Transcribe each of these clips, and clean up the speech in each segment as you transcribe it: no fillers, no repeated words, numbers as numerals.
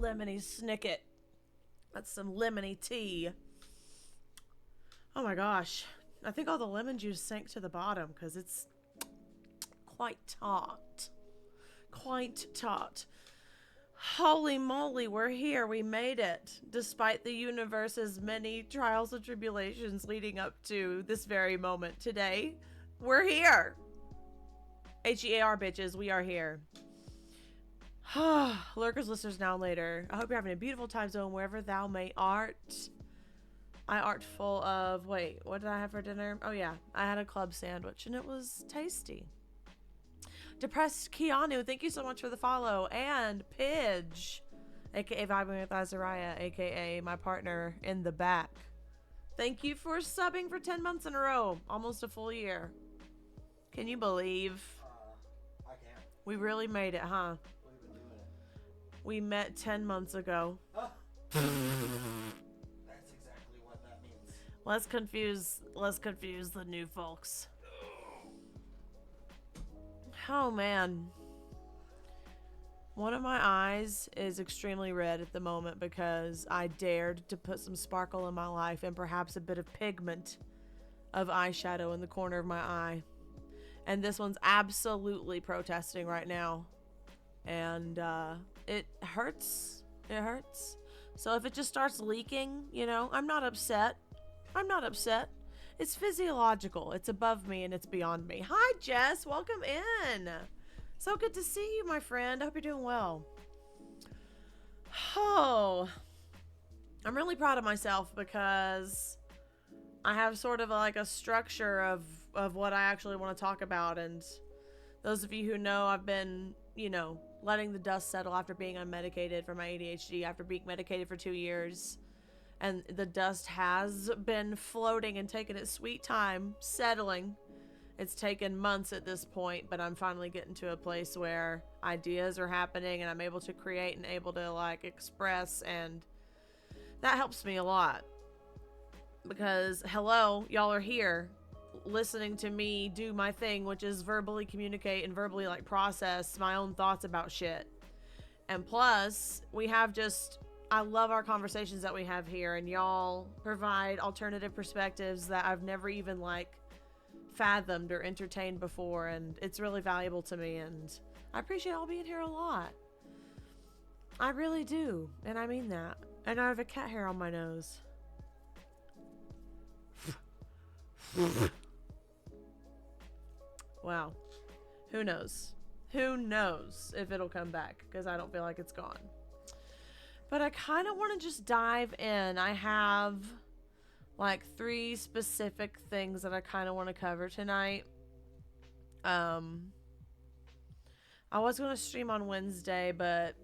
lemony snicket. That's some lemony tea. Oh my gosh. I think all the lemon juice sank to the bottom because it's quite tart. Quite tart. Holy moly, we're here. We made it. Despite the universe's many trials and tribulations leading up to this very moment today, we're here. HEAR, bitches. We are here. Lurkers, listeners, now and later. I hope you're having a beautiful time zone wherever thou may art. I art full of... Wait, what did I have for dinner? Oh, yeah. I had a club sandwich, and it was tasty. Depressed Keanu, thank you so much for the follow. And Pidge, a.k.a. Vibing with Azariah, a.k.a. my partner in the back. Thank you for subbing for 10 months in a row. Almost a full year. Can you believe? I can't. We really made it, huh? We've been doing it. We met 10 months ago. Huh? That's exactly what that means. Let's confuse the new folks. Oh man. One of my eyes is extremely red at the moment because I dared to put some sparkle in my life and perhaps a bit of pigment of eyeshadow in the corner of my eye. And this one's absolutely protesting right now. And it hurts. It hurts. So if it just starts leaking, you know, I'm not upset. I'm not upset. It's physiological. It's above me and it's beyond me. Hi, Jess. Welcome in. So good to see you, my friend. I hope you're doing well. Oh, I'm really proud of myself because I have sort of like a structure of what I actually want to talk about. And those of you who know, I've been, you know, letting the dust settle after being unmedicated for my ADHD, after being medicated for 2 years. And the dust has been floating and taking its sweet time, settling. It's taken months at this point, but I'm finally getting to a place where ideas are happening and I'm able to create and able to like express, and that helps me a lot. Because, hello, y'all are here listening to me do my thing, which is verbally communicate and verbally like process my own thoughts about shit. And plus, we have just... I love our conversations that we have here, and y'all provide alternative perspectives that I've never even like fathomed or entertained before, and it's really valuable to me, and I appreciate y'all being here a lot. I really do, and I mean that. And I have a cat hair on my nose. Wow. Who knows? Who knows if it'll come back, because I don't feel like it's gone. But I kind of want to just dive in. I have like 3 specific things that I kind of want to cover tonight. I was going to stream on Wednesday, but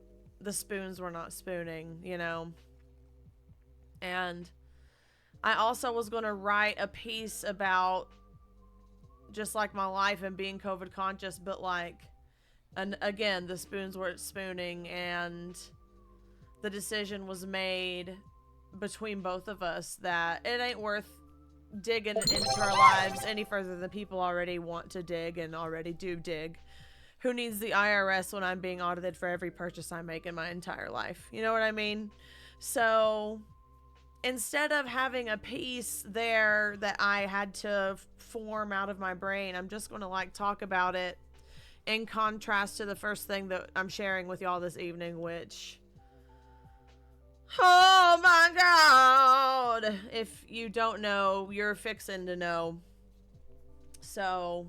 the spoons were not spooning, you know. And I also was going to write a piece about just like my life and being COVID conscious, but like, and again, the spoons weren't spooning, and the decision was made between both of us that it ain't worth digging into our lives any further than people already want to dig and already do dig. Who needs the IRS when I'm being audited for every purchase I make in my entire life? You know what I mean? So instead of having a piece there that I had to form out of my brain, I'm just going to like talk about it in contrast to the first thing that I'm sharing with y'all this evening, which... oh my god! If you don't know, you're fixing to know. So,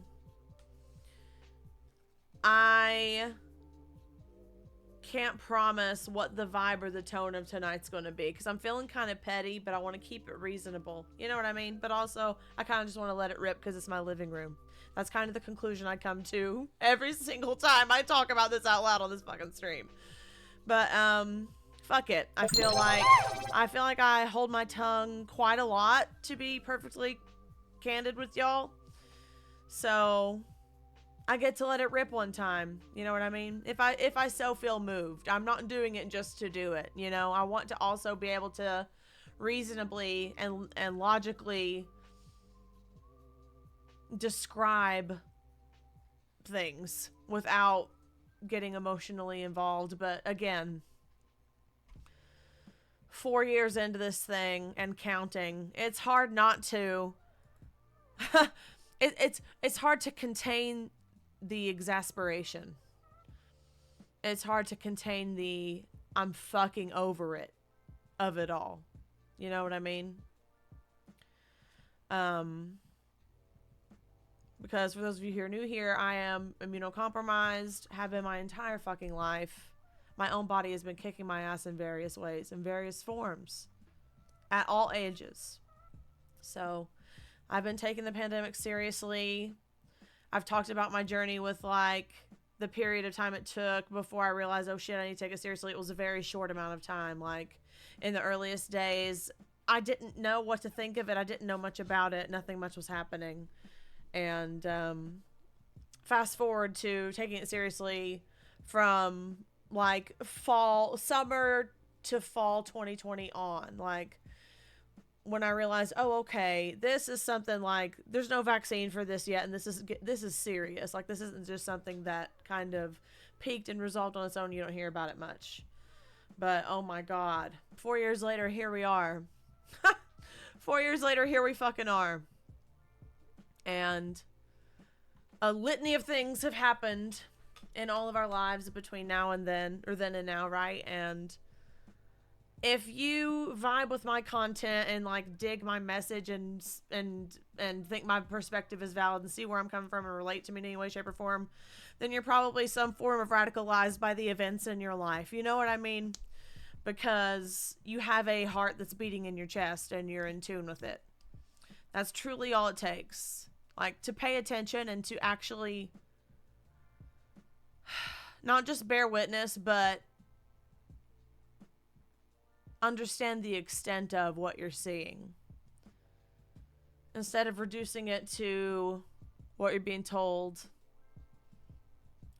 I can't promise what the vibe or the tone of tonight's going to be, because I'm feeling kind of petty, but I want to keep it reasonable. You know what I mean? But also, I kind of just want to let it rip because it's my living room. That's kind of the conclusion I come to every single time I talk about this out loud on this fucking stream. But, fuck it. I feel like I hold my tongue quite a lot, to be perfectly candid with y'all. So I get to let it rip one time. You know what I mean? If I so feel moved. I'm not doing it just to do it, you know? I want to also be able to reasonably and logically describe things without getting emotionally involved. But again, 4 years into this thing and counting, it's hard not to. It's hard to contain the exasperation. It's hard to contain the I'm fucking over it of it all. You know what I mean? Because for those of you who are new here, I am immunocompromised, have been my entire fucking life. My own body has been kicking my ass in various ways, in various forms, at all ages. So, I've been taking the pandemic seriously. I've talked about my journey with, like, the period of time it took before I realized, oh shit, I need to take it seriously. It was a very short amount of time. Like, in the earliest days, I didn't know what to think of it. I didn't know much about it. Nothing much was happening. And fast forward to taking it seriously from, like, summer to fall 2020 on. Like, when I realized, oh, okay, this is something like, there's no vaccine for this yet, and this is serious. Like, this isn't just something that kind of peaked and resolved on its own. You don't hear about it much. But, oh my God. 4 years later, here we are. 4 years later, here we fucking are. And a litany of things have happened in all of our lives between now and then, or then and now, right? And if you vibe with my content and, like, dig my message and think my perspective is valid and see where I'm coming from and relate to me in any way, shape, or form, then you're probably some form of radicalized by the events in your life. You know what I mean? Because you have a heart that's beating in your chest and you're in tune with it. That's truly all it takes. Like, to pay attention and to actually not just bear witness, but understand the extent of what you're seeing. Instead of reducing it to what you're being told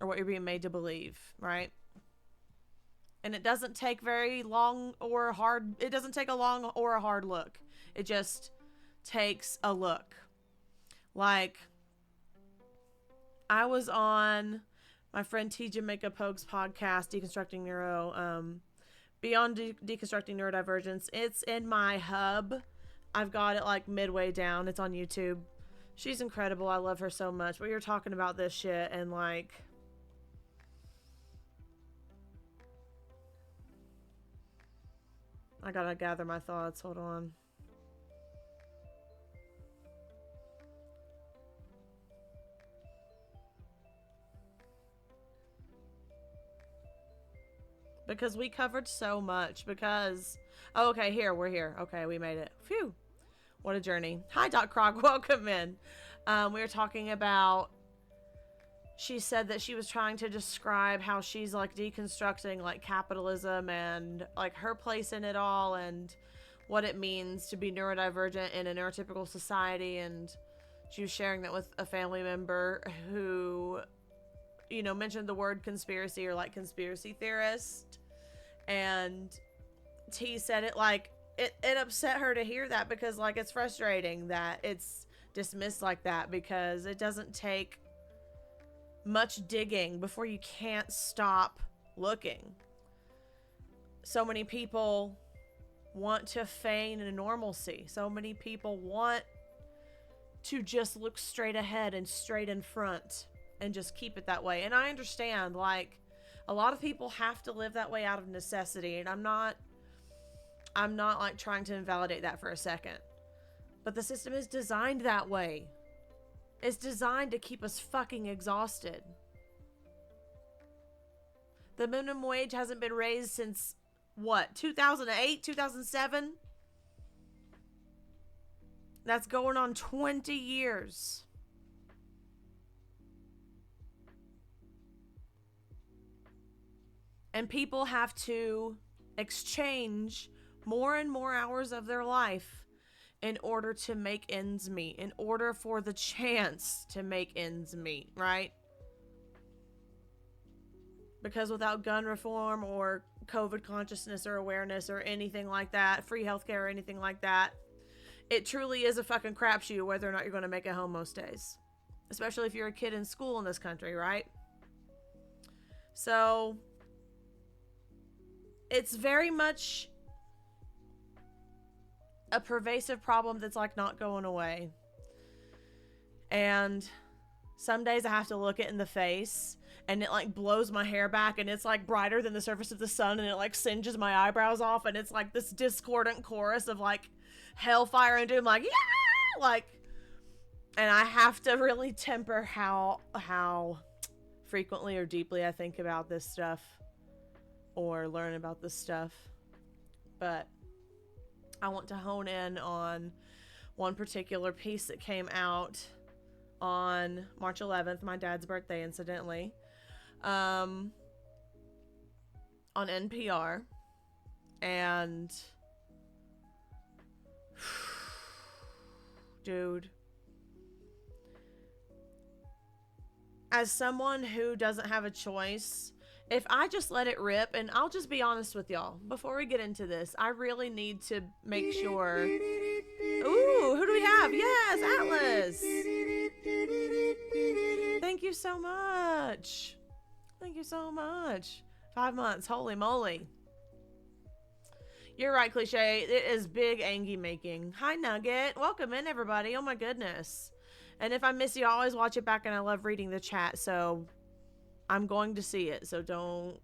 or what you're being made to believe, right? And it doesn't take very long or hard. It doesn't take a long or a hard look. It just takes a look. Like, I was on my friend T. Jamaica Pogue's podcast, Deconstructing Neuro, Beyond Deconstructing Neurodivergence. It's in my hub. I've got it, like, midway down. It's on YouTube. She's incredible. I love her so much. We were talking about this shit and, like, I gotta gather my thoughts. Hold on. Because we covered so much. Because, oh, okay, we're here. Okay, we made it. Phew. What a journey. Hi, Doc Croc. Welcome in. We were talking about, she said that she was trying to describe how she's, like, deconstructing, like, capitalism and, like, her place in it all and what it means to be neurodivergent in a neurotypical society. And she was sharing that with a family member who, you know, mentioned the word conspiracy or, like, conspiracy theorist. And T said it, like, it upset her to hear that because, like, it's frustrating that it's dismissed like that because it doesn't take much digging before you can't stop looking. So many people want to feign a normalcy. So many people want to just look straight ahead and straight in front and just keep it that way. And I understand, like, a lot of people have to live that way out of necessity, and I'm not like trying to invalidate that for a second. But the system is designed that way. It's designed to keep us fucking exhausted. The minimum wage hasn't been raised since, what, 2008, 2007? That's going on 20 years. And people have to exchange more and more hours of their life in order to make ends meet, in order for the chance to make ends meet, right? Because without gun reform or COVID consciousness or awareness or anything like that, free healthcare or anything like that, it truly is a fucking crapshoot whether or not you're going to make it home most days. Especially if you're a kid in school in this country, right? So it's very much a pervasive problem that's like not going away. And some days I have to look it in the face and it like blows my hair back and it's like brighter than the surface of the sun and it like singes my eyebrows off and it's like this discordant chorus of like hellfire and doom, like, yeah, like, and I have to really temper how frequently or deeply I think about this stuff or learn about this stuff. But I want to hone in on one particular piece that came out on March 11th, my dad's birthday, incidentally, on NPR. And dude, as someone who doesn't have a choice, if I just let it rip, and I'll just be honest with y'all, before we get into this, I really need to make sure. Ooh, who do we have? Yes, Atlas. Thank you so much. Thank you so much. 5 months, holy moly. You're right, Cliche. It is big Angie making. Hi, Nugget. Welcome in, everybody. Oh my goodness. And if I miss you, I always watch it back, and I love reading the chat, so I'm going to see it. So don't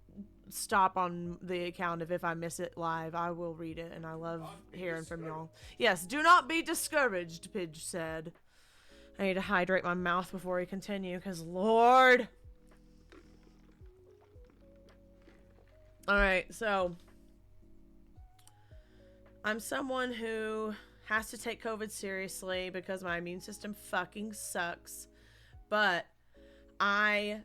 stop on the account if I miss it live. I will read it, and I love hearing from y'all. Yes, do not be discouraged, Pidge said. I need to hydrate my mouth before we continue, because Lord. Alright, so I'm someone who has to take COVID seriously because my immune system fucking sucks. But I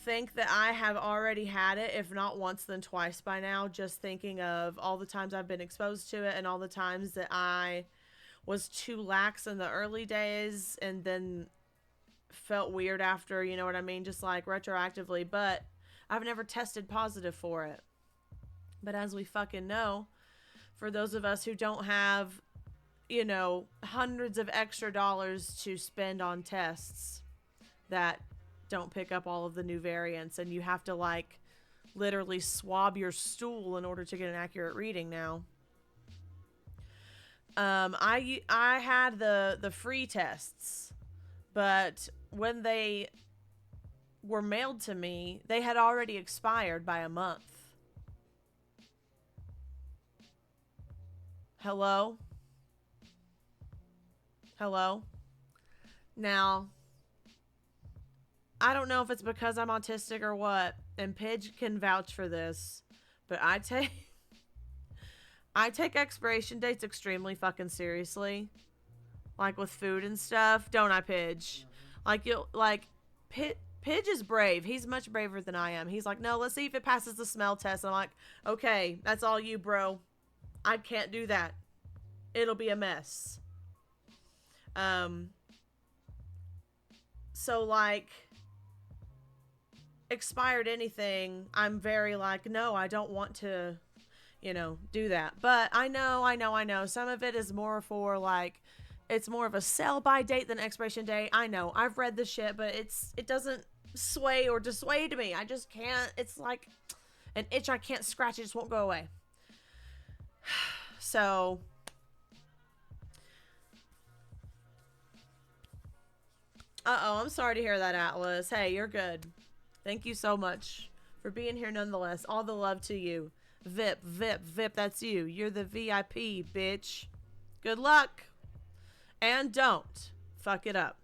think that I have already had it, if not once then twice by now, just thinking of all the times I've been exposed to it and all the times that I was too lax in the early days and then felt weird after, you know what I mean? Just like retroactively, but I've never tested positive for it. But as we fucking know, for those of us who don't have, you know, hundreds of extra dollars to spend on tests that don't pick up all of the new variants, and you have to like literally swab your stool in order to get an accurate reading now. I had the free tests, but when they were mailed to me, they had already expired by a month. Hello? Hello? Now, I don't know if it's because I'm autistic or what, and Pidge can vouch for this, but I take expiration dates extremely fucking seriously. Like with food and stuff, don't I, Pidge? Pidge is brave. He's much braver than I am. He's like, no, let's see if it passes the smell test. And I'm like, okay, that's all you, bro. I can't do that. It'll be a mess. So like, expired anything, I'm very like, no, I don't want to, you know, do that. But I know. Some of it is more for like, it's more of a sell by date than expiration date. I know. I've read the shit, but it doesn't sway or dissuade me. I just can't. It's like an itch I can't scratch. It just won't go away. So I'm sorry to hear that, Atlas. Hey, you're good. Thank you so much for being here nonetheless. All the love to you. Vip, that's you. You're the VIP, bitch. Good luck. And don't fuck it up.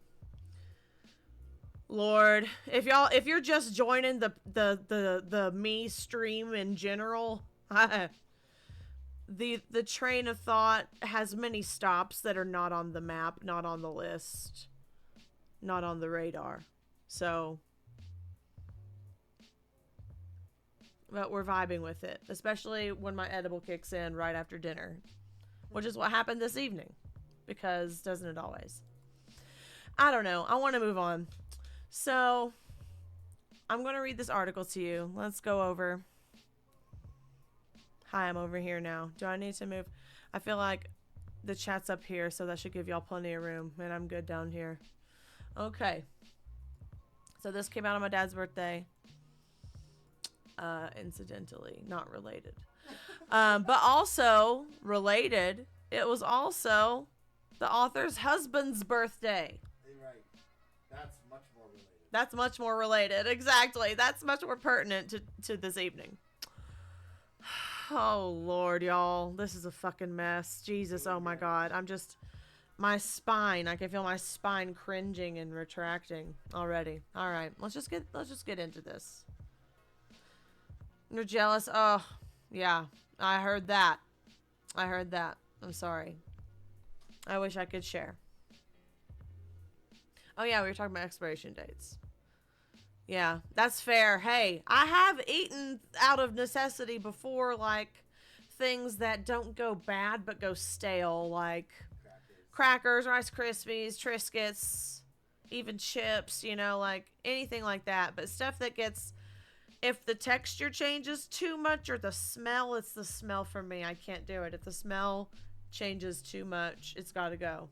Lord, if you're just joining the me stream in general, the train of thought has many stops that are not on the map, not on the list, not on the radar. So, but we're vibing with it, especially when my edible kicks in right after dinner, which is what happened this evening, because doesn't it always? I don't know. I want to move on. So, I'm going to read this article to you. Let's go over. Hi, I'm over here now. Do I need to move? I feel like the chat's up here, so that should give y'all plenty of room, and I'm good down here. Okay. So this came out on my dad's birthday. Incidentally, not related. But also related it was also the author's husband's birthday. Right. That's much more related. That's much more related. Exactly. That's much more pertinent to this evening. Oh, Lord, y'all. This is a fucking mess. Jesus, oh my God. I'm just... My spine. I can feel my spine cringing and retracting already. All right. Let's just get into this. You're jealous? Oh, yeah. I heard that. I'm sorry. I wish I could share. Oh, yeah. We were talking about expiration dates. Yeah, that's fair. Hey, I have eaten out of necessity before, like, things that don't go bad but go stale, like crackers, Rice Krispies, Triscuits, even chips, you know, like anything like that. But stuff that gets, if the texture changes too much or the smell, it's the smell for me. I can't do it. If the smell changes too much, it's got to go.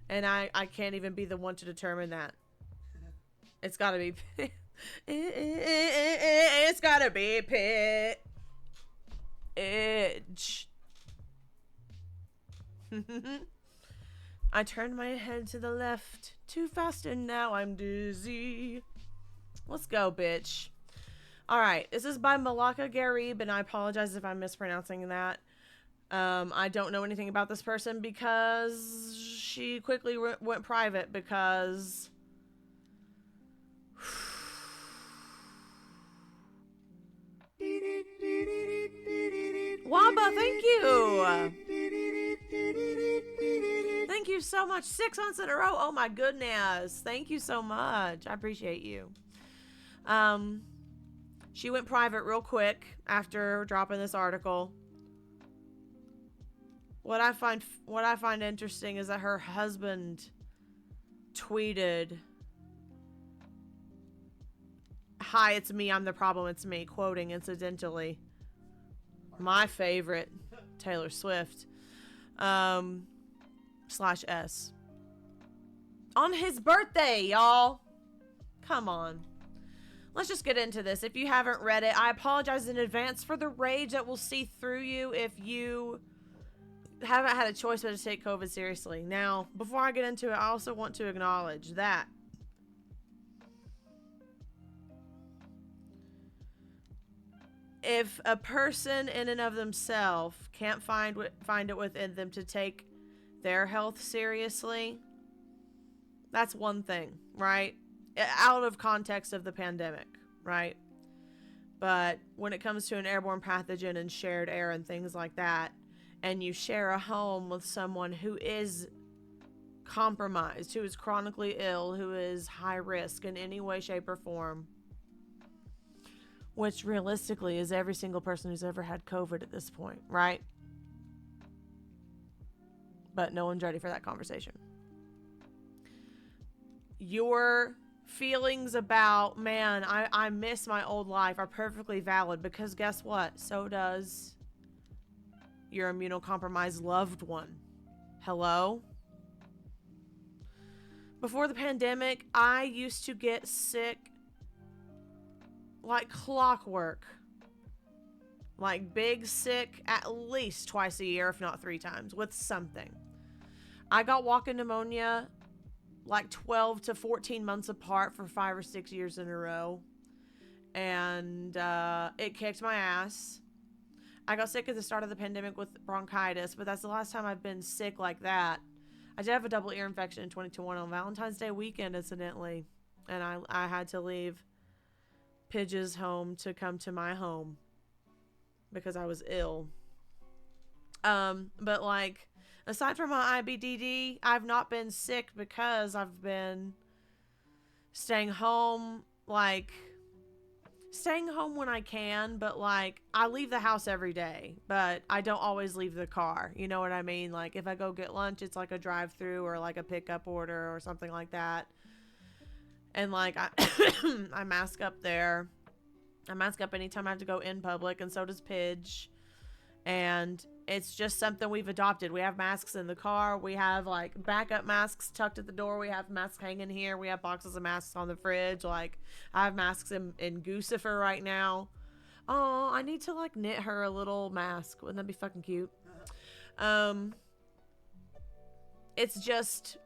And I can't even be the one to determine that. It's gotta be. It's gotta be pitch. I turned my head to the left too fast and now I'm dizzy. Let's go, bitch. Alright, this is by Malaka Garib, and I apologize if I'm mispronouncing that. I don't know anything about this person because she quickly went private because... Wamba, thank you. Thank you so much. 6 months in a row. Oh my goodness. Thank you so much. I appreciate you. She went private real quick after dropping this article. What I find interesting is that her husband tweeted, "Hi, it's me. I'm the problem. It's me." Quoting, incidentally, my favorite, Taylor Swift, /S. On his birthday, y'all. Come on. Let's just get into this. If you haven't read it, I apologize in advance for the rage that will see through you if you haven't had a choice but to take COVID seriously. Now, before I get into it, I also want to acknowledge that if a person in and of themselves can't find it within them to take their health seriously, that's one thing, right? Out of context of the pandemic, right? But when it comes to an airborne pathogen and shared air and things like that, and you share a home with someone who is compromised, who is chronically ill, who is high risk in any way, shape, or form, which realistically is every single person who's ever had COVID at this point, right? But no one's ready for that conversation. Your feelings about, man, I miss my old life, are perfectly valid, because guess what? So does your immunocompromised loved one. Hello? Before the pandemic, I used to get sick like clockwork. Like big sick at least twice a year, if not 3 times, with something. I got walking pneumonia like 12 to 14 months apart for 5 or 6 years in a row. And it kicked my ass. I got sick at the start of the pandemic with bronchitis, but that's the last time I've been sick like that. I did have a double ear infection in 2021 on Valentine's Day weekend, incidentally. And I had to leave Pidge's home to come to my home because I was ill. But like, aside from my IBDD, I've not been sick because I've been staying home, like, staying home when I can, but like, I leave the house every day, but I don't always leave the car. You know what I mean? Like, if I go get lunch, it's like a drive-through or like a pickup order or something like that. And like, I mask up there. I mask up anytime I have to go in public, and so does Pidge. And it's just something we've adopted. We have masks in the car. We have like backup masks tucked at the door. We have masks hanging here. We have boxes of masks on the fridge. Like, I have masks in Goosifer right now. Oh, I need to like knit her a little mask. Wouldn't that be fucking cute? Um, it's just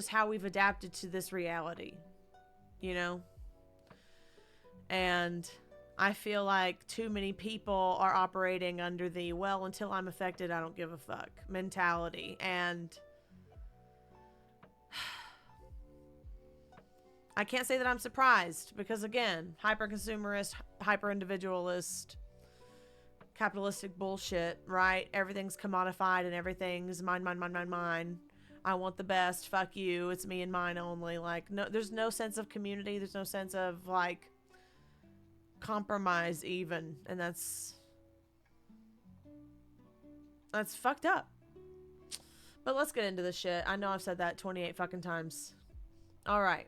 how we've adapted to this reality, you know? And I feel like too many people are operating under the, well, until I'm affected, I don't give a fuck mentality. And I can't say that I'm surprised because, again, hyper-consumerist, hyper-individualist, capitalistic bullshit, right? Everything's commodified and everything's mine, mine, mine, mine, mine. I want the best. Fuck you. It's me and mine only. Like, no, there's no sense of community. There's no sense of, like, compromise even. And that's fucked up. But let's get into this shit. I know I've said that 28 fucking times. All right.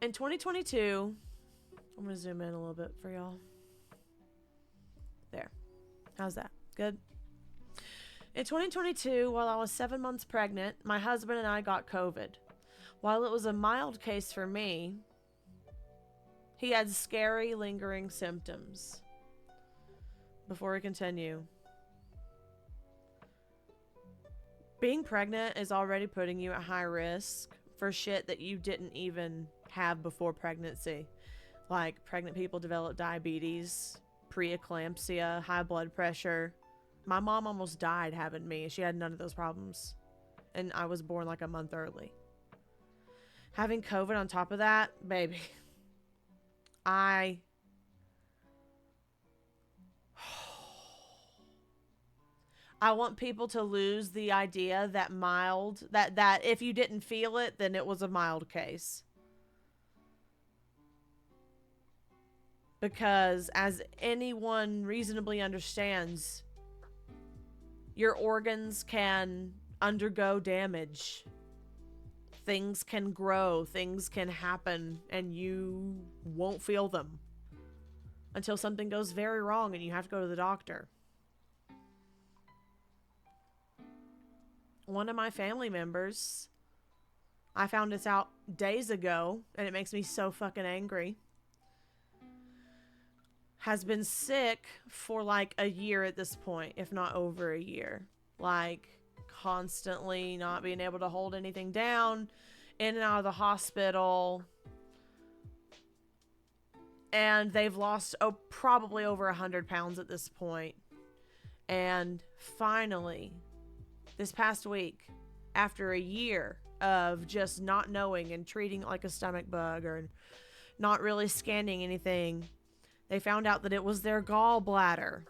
In 2022, I'm going to zoom in a little bit for y'all. There. How's that? Good? In 2022, while I was 7 months pregnant, my husband and I got COVID. While it was a mild case for me, he had scary, lingering symptoms. Before we continue, being pregnant is already putting you at high risk for shit that you didn't even have before pregnancy. Like, pregnant people develop diabetes, preeclampsia, high blood pressure. My mom almost died having me. She had none of those problems. And I was born like a month early. Having COVID on top of that, baby. I want people to lose the idea that that if you didn't feel it, then it was a mild case. Because as anyone reasonably understands, your organs can undergo damage. Things can grow, things can happen, and you won't feel them until something goes very wrong and you have to go to the doctor. One of my family members, I found this out days ago, and it makes me so fucking angry, has been sick for like a year at this point, if not over a year. Like, constantly not being able to hold anything down, in and out of the hospital. And they've lost probably over 100 pounds at this point. And finally, this past week, after a year of just not knowing and treating it like a stomach bug or not really scanning anything, they found out that it was their gallbladder.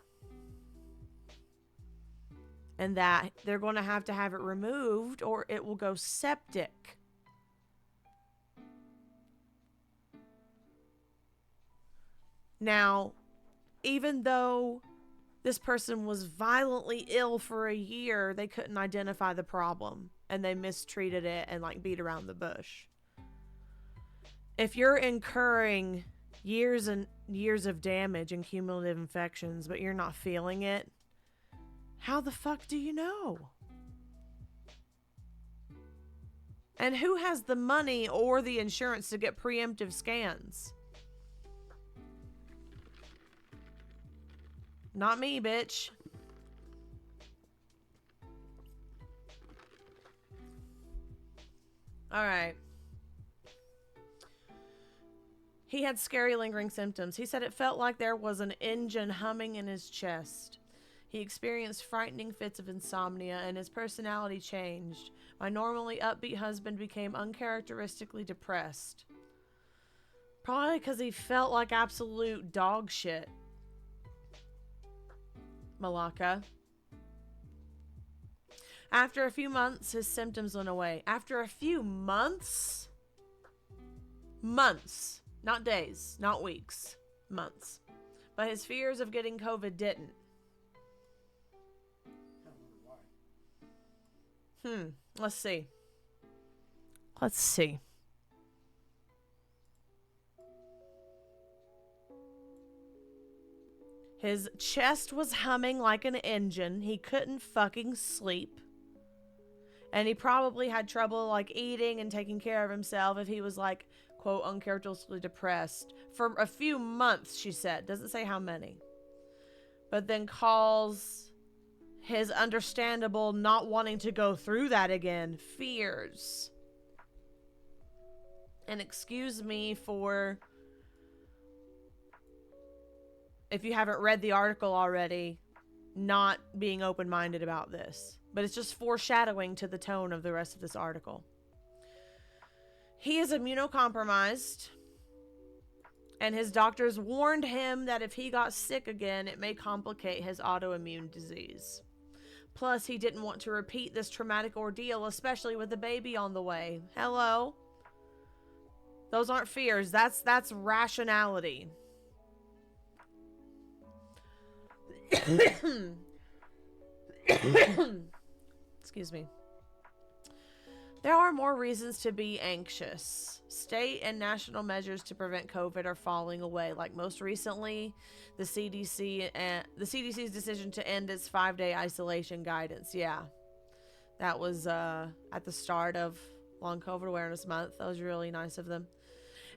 And that they're going to have it removed or it will go septic. Now, even though this person was violently ill for a year, they couldn't identify the problem. And they mistreated it and like beat around the bush. If you're incurring years and years of damage and cumulative infections, but you're not feeling it, how the fuck do you know? And who has the money or the insurance to get preemptive scans? Not me, bitch. All right. He had scary lingering symptoms. He said it felt like there was an engine humming in his chest. He experienced frightening fits of insomnia and his personality changed. My normally upbeat husband became uncharacteristically depressed. Probably because he felt like absolute dog shit. Malaka. After a few months, his symptoms went away. After a few months? Months. Not days, not weeks. Months. But his fears of getting COVID didn't. Let's see. His chest was humming like an engine. He couldn't fucking sleep. And he probably had trouble like eating and taking care of himself if he was like, quote, uncharacteristically depressed. For a few months, she said. Doesn't say how many. but then calls his understandable not wanting to go through that again fears. And excuse me for, if you haven't read the article already, not being open-minded about this. But it's just foreshadowing to the tone of the rest of this article. He is immunocompromised, and his doctors warned him that if he got sick again, it may complicate his autoimmune disease. Plus, he didn't want to repeat this traumatic ordeal, especially with the baby on the way. Hello? Those aren't fears. That's rationality. Excuse me. There are more reasons to be anxious. State and national measures to prevent COVID are falling away. Like most recently, the CDC's decision to end its 5-day isolation guidance. Yeah, that was at the start of Long COVID Awareness Month. That was really nice of them.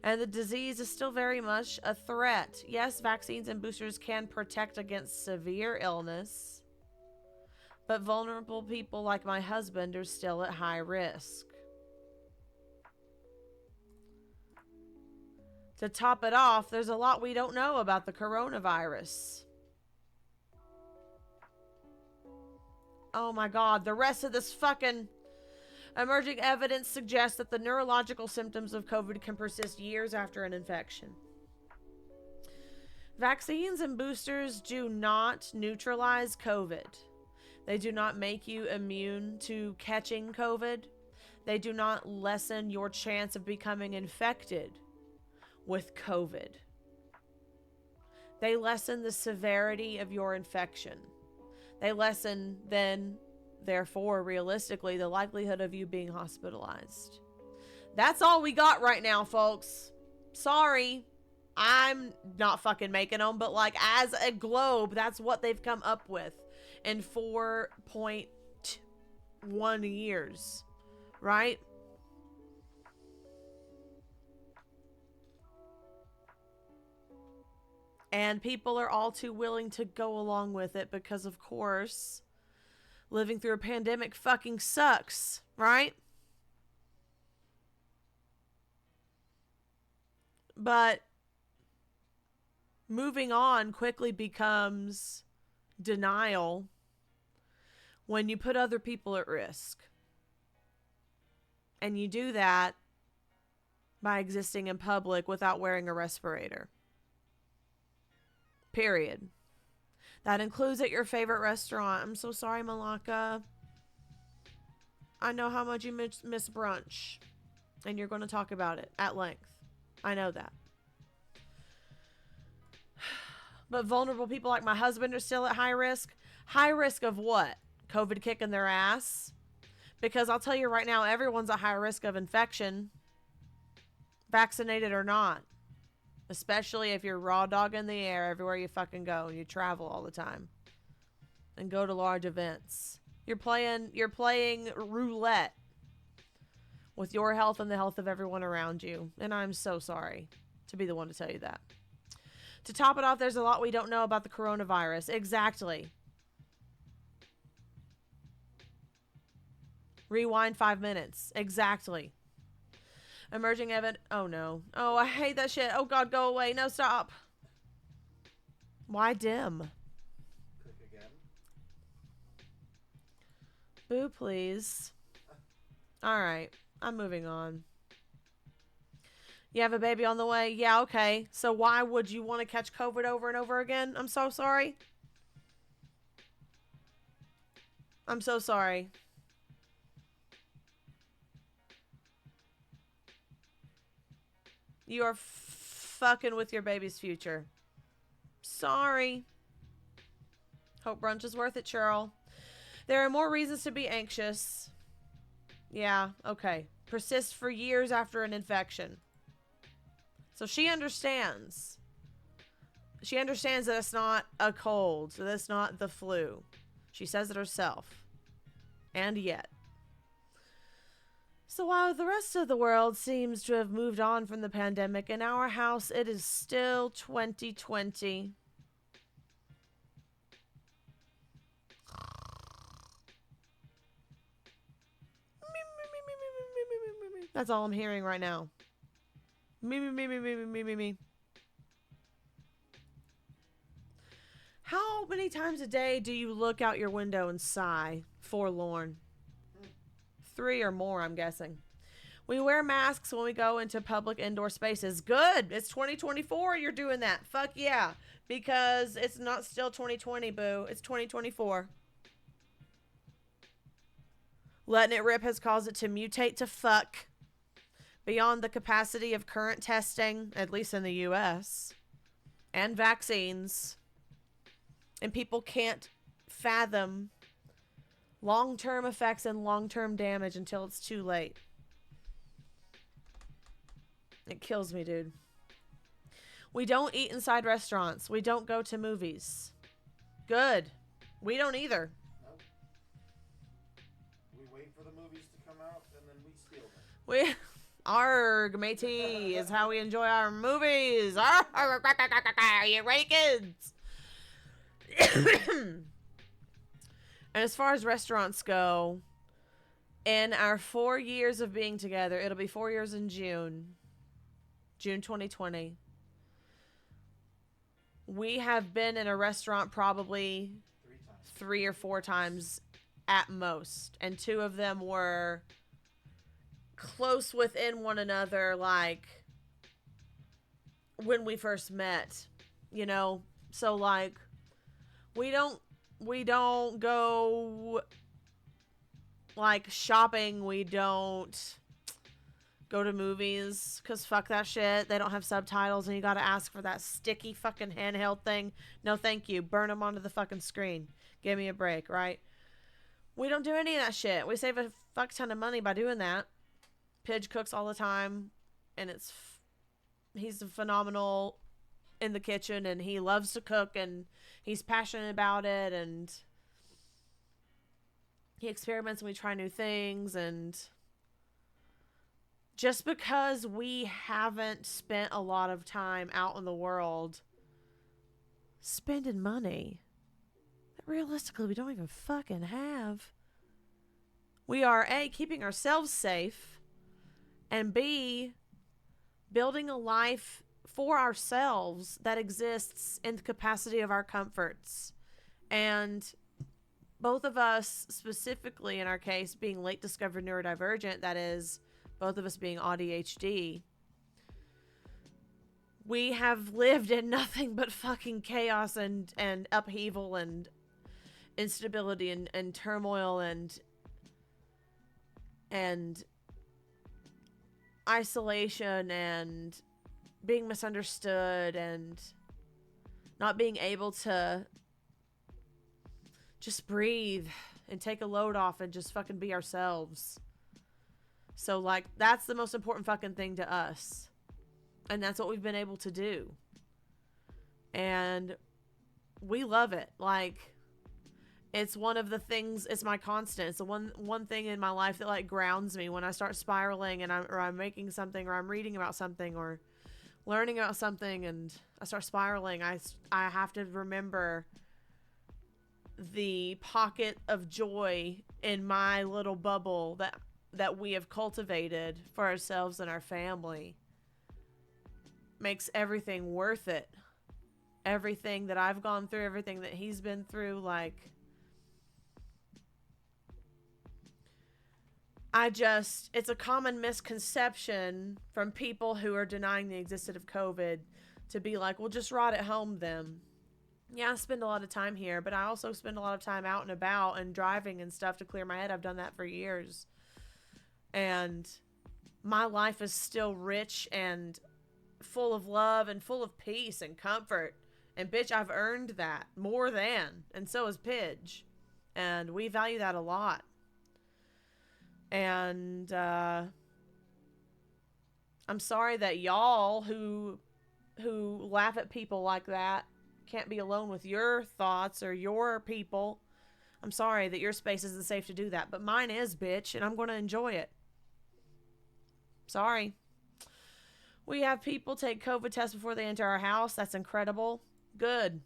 And the disease is still very much a threat. Yes, vaccines and boosters can protect against severe illness, but vulnerable people like my husband are still at high risk. To top it off, there's a lot we don't know about the coronavirus. Oh my God, the rest of this fucking emerging evidence suggests that the neurological symptoms of COVID can persist years after an infection. Vaccines and boosters do not neutralize COVID. They do not make you immune to catching COVID. They do not lessen your chance of becoming infected with COVID. They lessen the severity of your infection. They lessen, then, therefore, realistically, the likelihood of you being hospitalized. That's all we got right now, folks. Sorry. I'm not fucking making them, but like as a globe, that's what they've come up with in 4.1 years, right? And people are all too willing to go along with it because, of course, living through a pandemic fucking sucks, right? But moving on quickly becomes denial when you put other people at risk. And you do that by existing in public without wearing a respirator. Period. That includes at your favorite restaurant. I'm so sorry, Malaka. I know how much you miss brunch. And you're going to talk about it at length. I know that. But vulnerable people like my husband are still at high risk. High risk of what? COVID kicking their ass? Because I'll tell you right now, everyone's at high risk of infection. Vaccinated or not. Especially if you're raw dog in the air everywhere you fucking go and you travel all the time. And go to large events. You're playing roulette with your health and the health of everyone around you. And I'm so sorry to be the one to tell you that. To top it off, there's a lot we don't know about the coronavirus. Exactly. Rewind 5 minutes. Exactly. Emerging evidence. Oh no. Oh, I hate that shit. Oh God, go away. No, stop. Why dim? Click again. Boo, please. Alright. I'm moving on. You have a baby on the way? Yeah, okay. So why would you want to catch COVID over and over again? I'm so sorry. I'm so sorry. You are fucking with your baby's future. Sorry. Hope brunch is worth it, Cheryl. There are more reasons to be anxious. Yeah, okay. Persist for years after an infection. So she understands. She understands that it's not a cold, so that's not the flu. She says it herself. And yet. So while the rest of the world seems to have moved on from the pandemic, in our house it is still 2020. That's all I'm hearing right now. Me, me, me, me, me, me, me, me. How many times a day do you look out your window and sigh, forlorn? 3 or more, I'm guessing. We wear masks when we go into public indoor spaces. Good. It's 2024. You're doing that. Fuck yeah. Because it's not still 2020, boo. It's 2024. Letting it rip has caused it to mutate to fuck beyond the capacity of current testing, at least in the US, and vaccines. And people can't fathom long-term effects and long-term damage until it's too late. It kills me, dude. We don't eat inside restaurants. We don't go to movies. Good. We don't either. Nope. We wait for the movies to come out and then we steal them. We... Arg, matey, is how we enjoy our movies. Arg, are you ready, kids? And as far as restaurants go, in our 4 years of being together, it'll be 4 years in June 2020. We have been in a restaurant probably 3 or 4 times at most. And 2 of them were close within one another, like when we first met, you know? So like we don't go like shopping, we don't go to movies, because fuck that shit. They don't have subtitles and you gotta ask for that sticky fucking handheld thing. No thank you. Burn them onto the fucking screen. Give me a break, right? We don't do any of that shit. We save a fuck ton of money by doing that. Pidge cooks all the time, and he's phenomenal in the kitchen, and he loves to cook, and he's passionate about it, and he experiments and we try new things. And just because we haven't spent a lot of time out in the world spending money that realistically we don't even fucking have, we are A, keeping ourselves safe, and B, building a life for ourselves that exists in the capacity of our comforts. And both of us, specifically in our case, being late discovered neurodivergent, that is, both of us being ADHD, we have lived in nothing but fucking chaos and upheaval and instability and turmoil and isolation and being misunderstood and not being able to just breathe and take a load off and just fucking be ourselves. So like that's the most important fucking thing to us, and that's what we've been able to do, and we love it. Like it's one of the things, it's my constant. It's the one thing in my life that like grounds me when I start spiraling and I'm making something, or I'm reading about something, or learning about something, and I start spiraling. I have to remember the pocket of joy in my little bubble that we have cultivated for ourselves and our family. Makes everything worth it. Everything that I've gone through, everything that he's been through, like it's a common misconception from people who are denying the existence of COVID to be like, well, just rot at home then. Yeah, I spend a lot of time here, but I also spend a lot of time out and about and driving and stuff to clear my head. I've done that for years. And my life is still rich and full of love and full of peace and comfort. And bitch, I've earned that more than. And so has Pidge. And we value that a lot. And I'm sorry that y'all who laugh at people like that can't be alone with your thoughts or your people. I'm sorry that your space isn't safe to do that, but mine is, bitch, and I'm going to enjoy it. Sorry. We have people take COVID tests before they enter our house. That's incredible. Good.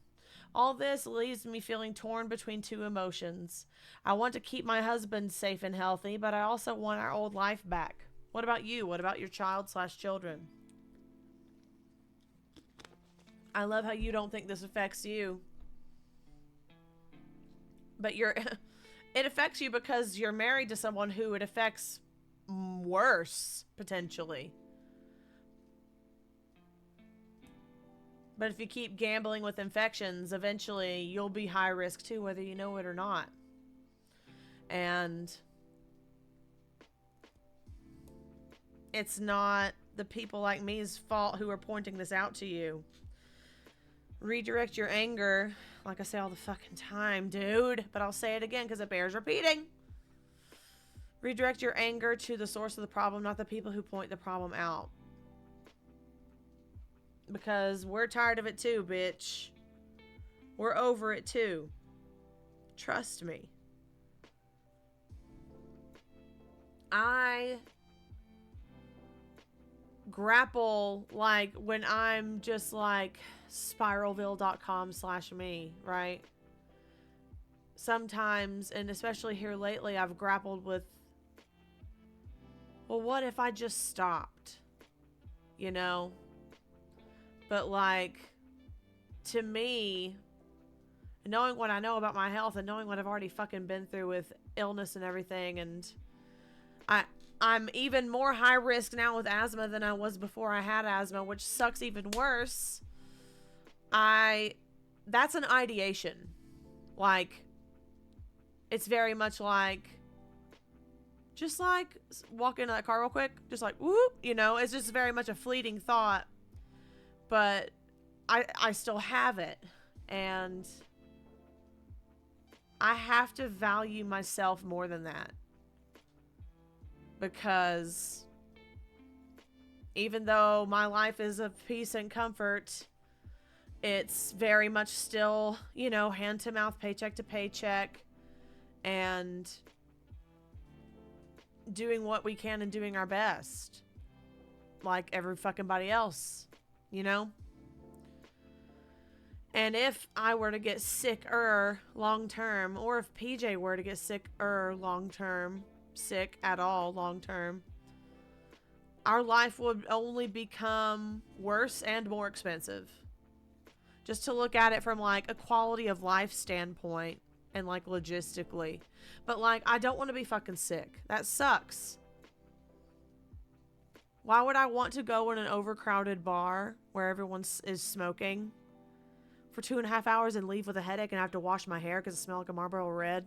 All this leaves me feeling torn between 2 emotions. I want to keep my husband safe and healthy, but I also want our old life back. What about you? What about your child slash children? I love how you don't think this affects you. But it affects you because you're married to someone who it affects worse, potentially. But if you keep gambling with infections, eventually you'll be high risk too, whether you know it or not. And it's not the people like me's fault who are pointing this out to you. Redirect your anger, like I say all the fucking time, dude. But I'll say it again because it bears repeating. Redirect your anger to the source of the problem, not the people who point the problem out. Because we're tired of it too, bitch. We're over it too. Trust me. I grapple, like, when I'm just like spiralville.com/me, right? Sometimes, and especially here lately, I've grappled with, well, what if I just stopped? You know? But like, to me, knowing what I know about my health and knowing what I've already fucking been through with illness and everything, and I'm even more high risk now with asthma than I was before I had asthma, which sucks even worse. That's an ideation. Like, it's very much like, just like walk into that car real quick, just like, whoop, you know, it's just very much a fleeting thought. But I still have it, and I have to value myself more than that, because even though my life is of peace and comfort, it's very much still, you know, hand to mouth, paycheck to paycheck, and doing what we can and doing our best, like every fucking body else. You know? And if I were to get sicker long term, or if PJ were to get sicker long term, sick at all long term, our life would only become worse and more expensive. Just to look at it from like a quality of life standpoint and like logistically. But like, I don't want to be fucking sick. That sucks. Why would I want to go in an overcrowded bar where everyone is smoking for 2.5 hours and leave with a headache and have to wash my hair because it smells like a Marlboro Red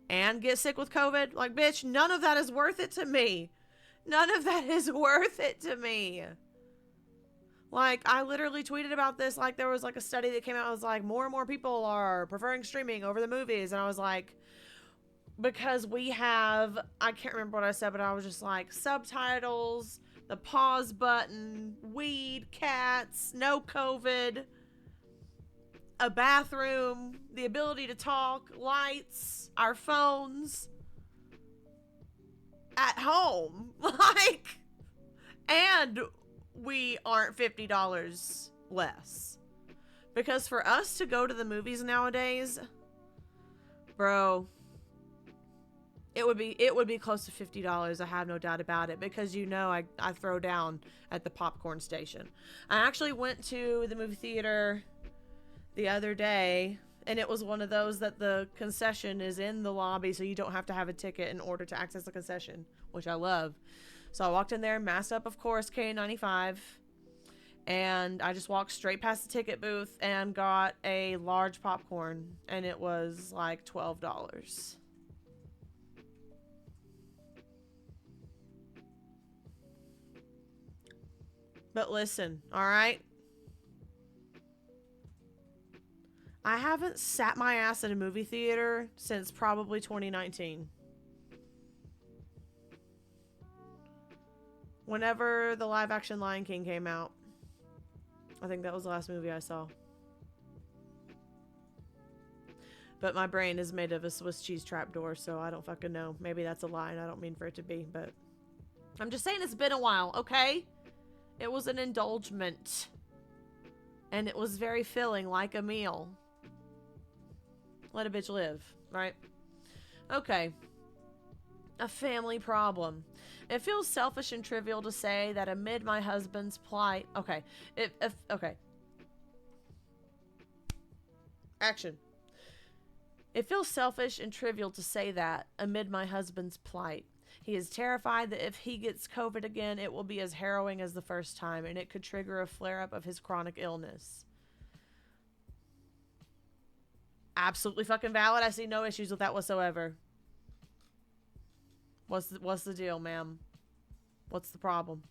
and get sick with COVID? Like, bitch, none of that is worth it to me. None of that is worth it to me. Like, I literally tweeted about this. Like, there was like a study that came out. It was like, more and more people are preferring streaming over the movies. And I was like, because we have, I can't remember what I said, but I was just like, subtitles, the pause button, weed, cats, no COVID, a bathroom, the ability to talk, lights, our phones at home. Like, and we aren't $50 less. Because for us to go to the movies nowadays, bro, it would be close to $50. I have no doubt about it, because you know I throw down at the popcorn station. I actually went to the movie theater the other day, and it was one of those that the concession is in the lobby, so you don't have to have a ticket in order to access the concession, which I love. So I walked in there, masked up, of course, K95, and I just walked straight past the ticket booth and got a large popcorn, and it was like $12. But listen, all right? I haven't sat my ass at a movie theater since probably 2019. Whenever the live action Lion King came out. I think that was the last movie I saw. But my brain is made of a Swiss cheese trapdoor, so I don't fucking know. Maybe that's a lie and I don't mean for it to be, but I'm just saying it's been a while, okay? It was an indulgement. And it was very filling, like a meal. Let a bitch live, right? Okay. A family problem. It feels selfish and trivial to say that amid my husband's plight. Okay. Okay. Action. It feels selfish and trivial to say that amid my husband's plight. He is terrified that if he gets COVID again, it will be as harrowing as the first time, and it could trigger a flare up of his chronic illness. Absolutely fucking valid. I see no issues with that whatsoever. What's the deal, ma'am? What's the problem?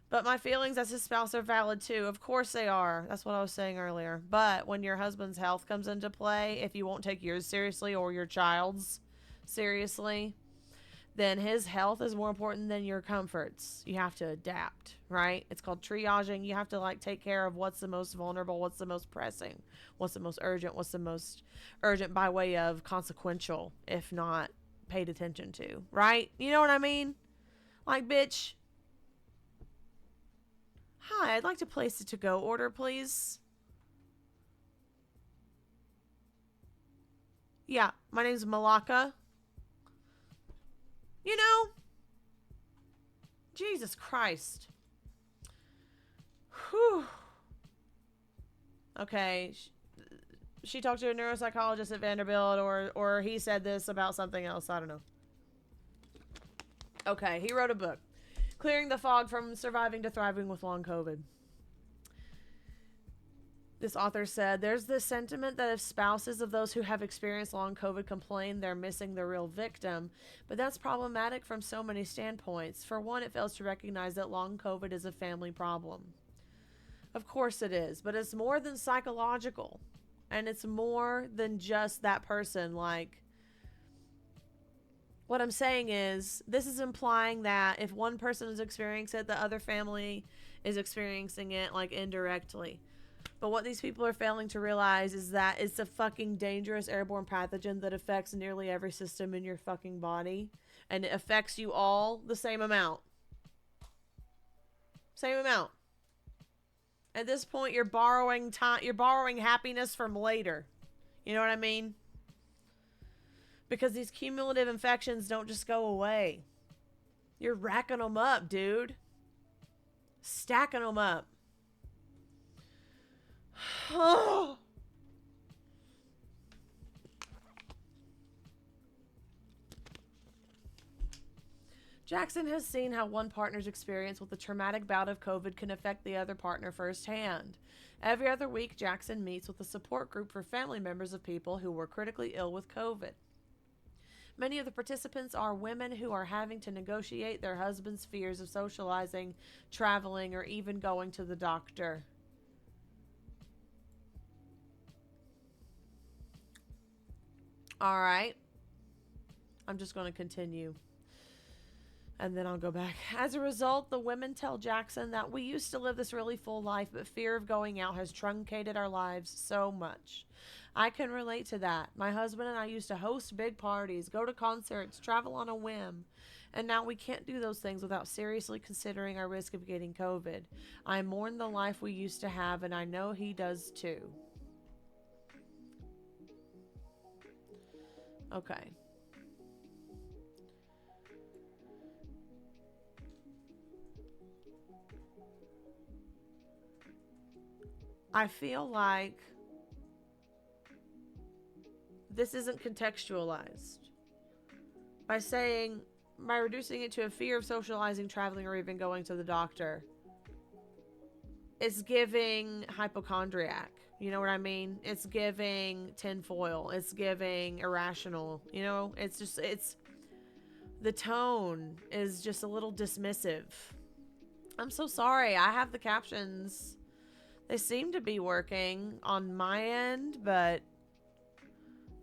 But my feelings as his spouse are valid too. Of course they are. That's what I was saying earlier. But when your husband's health comes into play, if you won't take yours seriously or your child's seriously, then his health is more important than your comforts. You have to adapt, right? It's called triaging. You have to like take care of what's the most vulnerable, what's the most pressing, what's the most urgent, what's the most urgent by way of consequential, if not paid attention to, right? You know what I mean? Like, bitch. Hi, I'd like to place a to-go order, please. Yeah, my name's Malaka. You know, Jesus Christ. Whew. Okay, she talked to a neuropsychologist at Vanderbilt, or he said this about something else. I don't know. Okay, he wrote a book, Clearing the Fog from Surviving to Thriving with Long COVID. This author said, there's this sentiment that if spouses of those who have experienced long COVID complain, they're missing the real victim. But that's problematic from so many standpoints. For one, it fails to recognize that long COVID is a family problem. Of course it is, but it's more than psychological. And it's more than just that person. Like, what I'm saying is, this is implying that if one person is experiencing it, the other family is experiencing it, like, indirectly. But what these people are failing to realize is that it's a fucking dangerous airborne pathogen that affects nearly every system in your fucking body. And it affects you all the same amount. Same amount. At this point, you're borrowing time. You're borrowing happiness from later. You know what I mean? Because these cumulative infections don't just go away. You're racking them up, dude. Stacking them up. Jackson has seen how one partner's experience with a traumatic bout of COVID can affect the other partner firsthand. Every other week, Jackson meets with a support group for family members of people who were critically ill with COVID. Many of the participants are women who are having to negotiate their husband's fears of socializing, traveling, or even going to the doctor. All right. I'm just going to continue. And then I'll go back. As a result, the women tell Jackson that we used to live this really full life, but fear of going out has truncated our lives so much. I can relate to that. My husband and I used to host big parties, go to concerts, travel on a whim. And now we can't do those things without seriously considering our risk of getting COVID. I mourn the life we used to have, and I know he does too. Okay. I feel like this isn't contextualized. By reducing it to a fear of socializing, traveling, or even going to the doctor, it's giving hypochondriac. You know what I mean? It's giving tinfoil. It's giving irrational. You know, the tone is just a little dismissive. I'm so sorry. I have the captions. They seem to be working on my end, but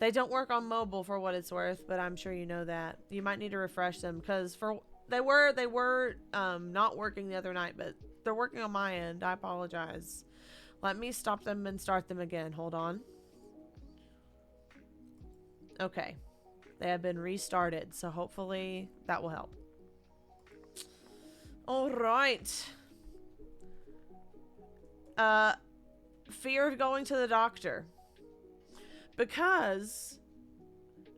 they don't work on mobile for what it's worth, but I'm sure you know that. You might need to refresh them because they were not working the other night, but they're working on my end. I apologize. Let me stop them and start them again. Hold on. Okay. They have been restarted, so hopefully that will help. All right. Fear of going to the doctor. Because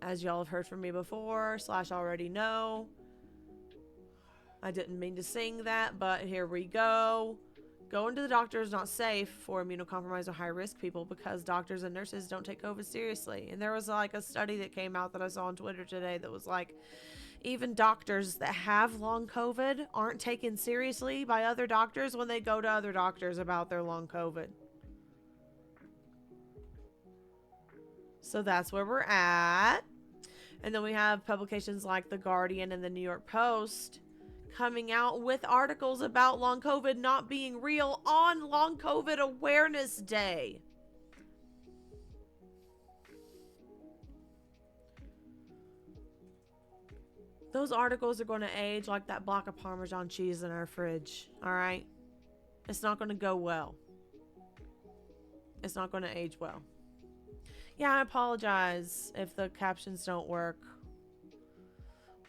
As y'all have heard from me before, / already know, I didn't mean to sing that, but here we go. Going to the doctor is not safe for immunocompromised or high-risk people because doctors and nurses don't take COVID seriously. And there was like a study that came out that I saw on Twitter today that was like, even doctors that have long COVID aren't taken seriously by other doctors when they go to other doctors about their long COVID. So that's where we're at. And then we have publications like The Guardian and the New York Post coming out with articles about long COVID not being real on Long COVID Awareness Day. Those articles are going to age like that block of Parmesan cheese in our fridge, all right? It's not going to go well. It's not going to age well. Yeah, I apologize if the captions don't work.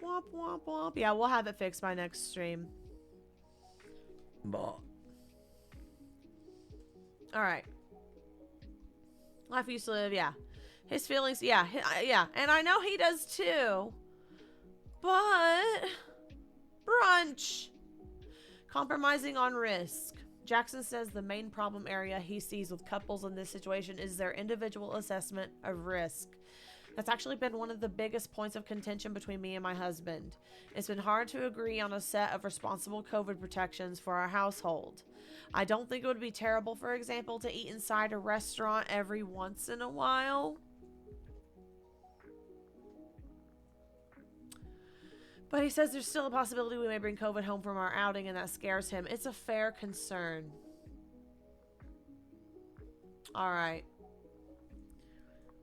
Womp, womp, womp. Yeah, we'll have it fixed by next stream. All right. Life used to live, yeah. His feelings, yeah. Yeah. And I know he does too. But brunch. Compromising on risk. Jackson says the main problem area he sees with couples in this situation is their individual assessment of risk. That's actually been one of the biggest points of contention between me and my husband. It's been hard to agree on a set of responsible COVID protections for our household. I don't think it would be terrible, for example, to eat inside a restaurant every once in a while. But he says there's still a possibility we may bring COVID home from our outing, and that scares him. It's a fair concern. All right.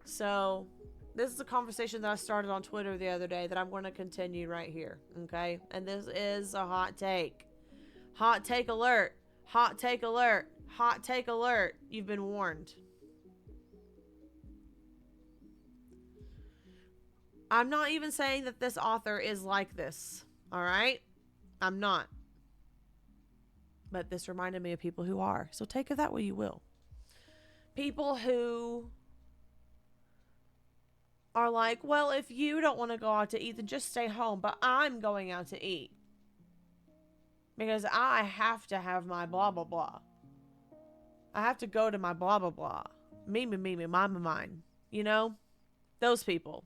So, this is a conversation that I started on Twitter the other day that I'm going to continue right here, okay? And this is a hot take. Hot take alert. Hot take alert. Hot take alert. You've been warned. I'm not even saying that this author is like this, all right? I'm not. But this reminded me of people who are. So take it that way you will. People who are like, well, if you don't want to go out to eat, then just stay home. But I'm going out to eat. Because I have to have my blah, blah, blah. I have to go to my blah, blah, blah. Me, mine. You know? Those people.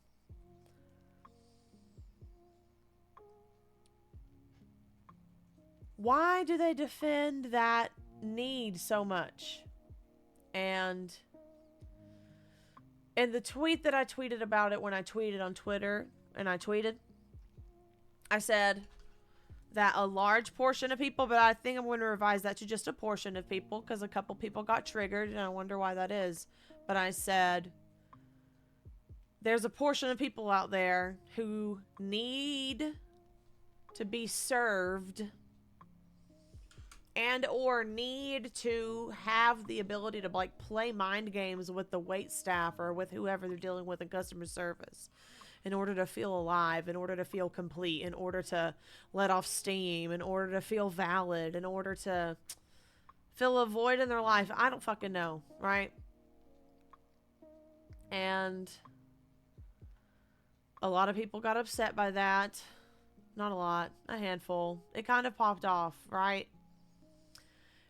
Why do they defend that need so much? And in the tweet that I tweeted about it when I tweeted on Twitter, I said that a large portion of people, but I think I'm going to revise that to just a portion of people because a couple people got triggered and I wonder why that is. But I said there's a portion of people out there who need to be served and or need to have the ability to like play mind games with the wait staff or with whoever they're dealing with in customer service in order to feel alive, in order to feel complete, in order to let off steam, in order to feel valid, in order to fill a void in their life. I don't fucking know, right? And a lot of people got upset by that. Not a lot, a handful. It kind of popped off, right?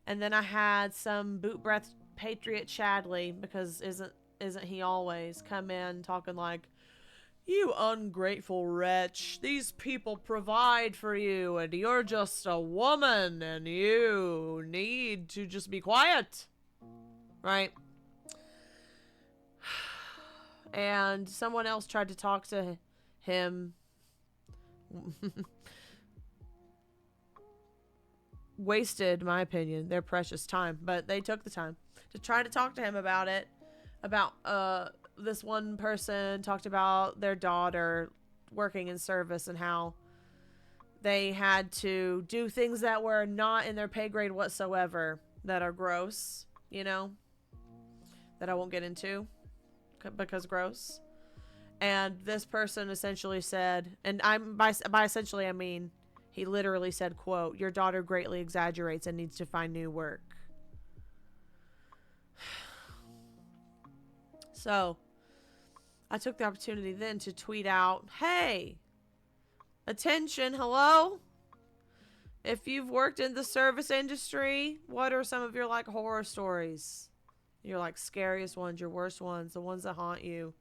And then I had some boot breath patriot Chadley, because isn't he always, come in talking like, you ungrateful wretch, these people provide for you and you're just a woman and you need to just be quiet, right? And someone else tried to talk to him. Wasted, my opinion, their precious time, but they took the time to try to talk to him about it. About this one person talked about their daughter working in service and how they had to do things that were not in their pay grade whatsoever, that are gross, you know, that I won't get into because gross. And this person essentially said, and I'm by essentially I mean he literally said, quote, your daughter greatly exaggerates and needs to find new work. So, I took the opportunity then to tweet out, hey, attention, hello? If you've worked in the service industry, what are some of your like horror stories? Your like scariest ones, your worst ones, the ones that haunt you.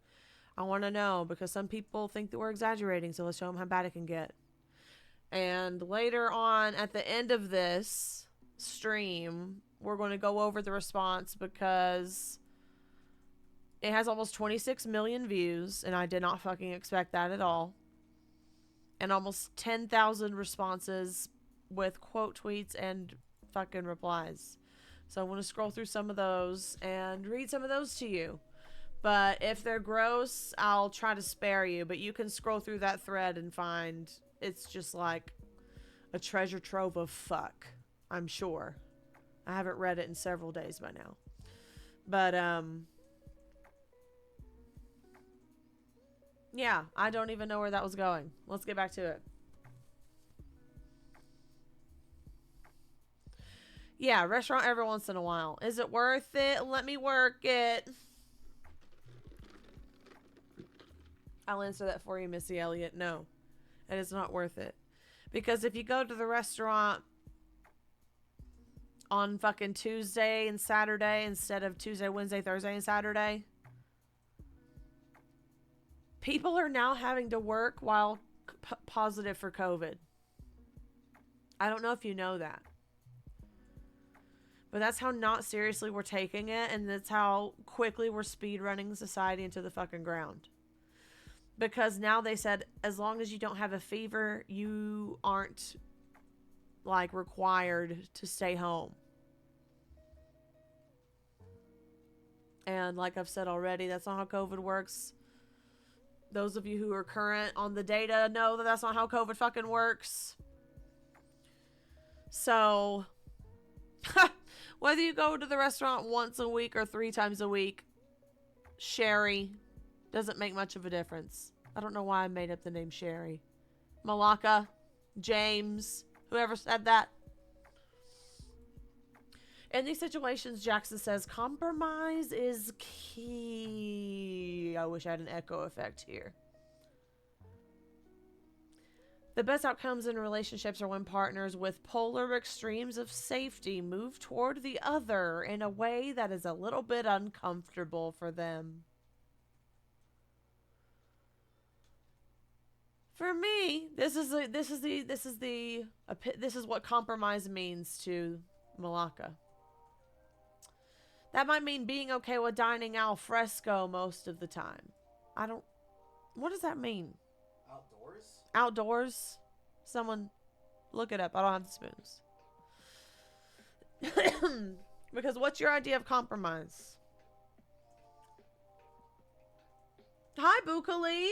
I want to know because some people think that we're exaggerating, so let's show them how bad it can get. And later on, at the end of this stream, we're going to go over the response because it has almost 26 million views, and I did not fucking expect that at all. And almost 10,000 responses with quote tweets and fucking replies. So I want to scroll through some of those and read some of those to you. But if they're gross, I'll try to spare you. But you can scroll through that thread and find it's just like a treasure trove of fuck, I'm sure. I haven't read it in several days by now. But, yeah, I don't even know where that was going. Let's get back to it. Yeah, restaurant every once in a while. Is it worth it? Let me work it. I'll answer that for you, Missy Elliott. No, it is not worth it. Because if you go to the restaurant on fucking Tuesday and Saturday instead of Tuesday, Wednesday, Thursday, and Saturday, people are now having to work while positive for COVID. I don't know if you know that. But that's how not seriously we're taking it, and that's how quickly we're speed running society into the fucking ground. Because now they said, as long as you don't have a fever, you aren't, like, required to stay home. And like I've said already, that's not how COVID works. Those of you who are current on the data know that that's not how COVID fucking works. So, whether you go to the restaurant once a week or 3 times a week, Sherry, doesn't make much of a difference. I don't know why I made up the name Sherry. Malaka, James, whoever said that. In these situations, Jackson says, compromise is key. I wish I had an echo effect here. The best outcomes in relationships are when partners with polar extremes of safety move toward the other in a way that is a little bit uncomfortable for them. For me, this is what compromise means to Malaka. That might mean being okay with dining al fresco most of the time. What does that mean? Outdoors? Outdoors? Someone look it up. I don't have the spoons. Because what's your idea of compromise? Hi, Bukali.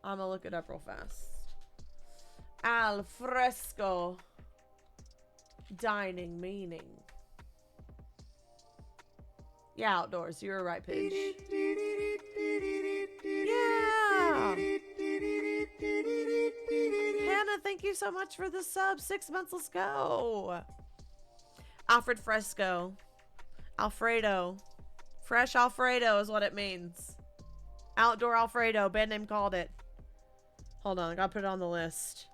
I'm gonna look it up real fast. Al fresco dining meaning. Yeah, outdoors. You're right, Paige. Yeah. Hannah, thank you so much for the sub. 6 months. Let's go. Alfred fresco. Alfredo. Fresh Alfredo is what it means. Outdoor Alfredo. Band name called it. Hold on, I gotta put it on the list.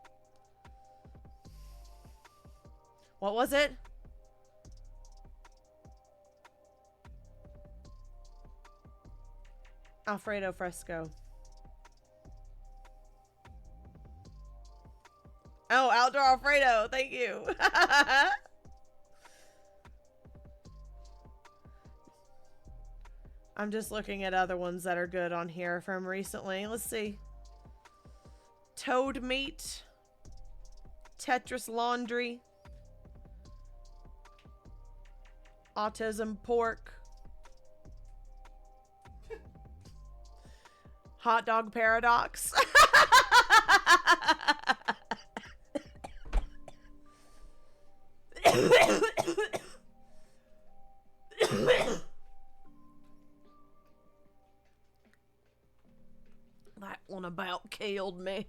What was it? Alfredo fresco. Oh, outdoor Alfredo. Thank you. I'm just looking at other ones that are good on here from recently. Let's see. Toad meat. Tetris laundry. Autism pork. Hot dog paradox. That one about killed me.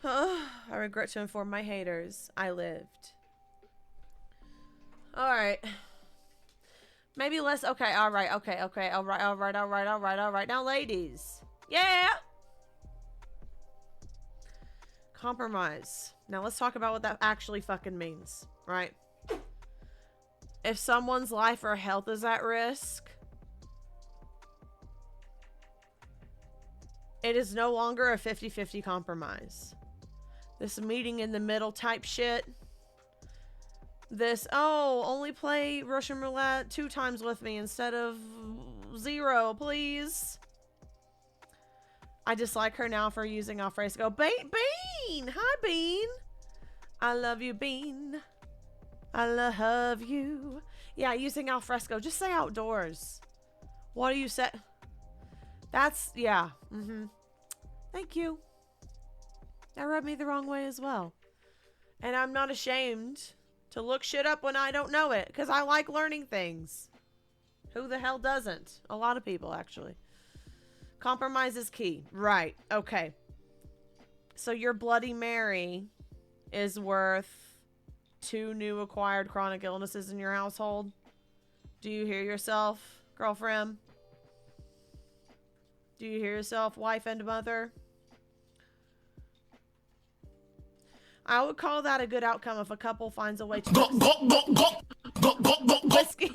I regret to inform my haters I lived. Alright. Maybe less. Okay, all right, okay, okay, all right, all right, all right, all right, all right. Now, ladies. Yeah! Compromise. Now, let's talk about what that actually fucking means, right? If someone's life or health is at risk, it is no longer a 50-50 compromise. This meeting in the middle type shit. This, oh, only play Russian roulette 2 times with me instead of 0, please. I dislike her now for using alfresco. Bean! Hi, Bean! I love you, Bean. I love you. Yeah, using alfresco. Just say outdoors. What do you say? That's, yeah. Thank you. That rubbed me the wrong way as well. And I'm not ashamed to look shit up when I don't know it, because I like learning things. Who the hell doesn't? A lot of people, actually. Compromise is key. Right. Okay. So your Bloody Mary is worth 2 new acquired chronic illnesses in your household? Do you hear yourself, girlfriend? Do you hear yourself, wife and mother? I would call that a good outcome if a couple finds a way to whiskey.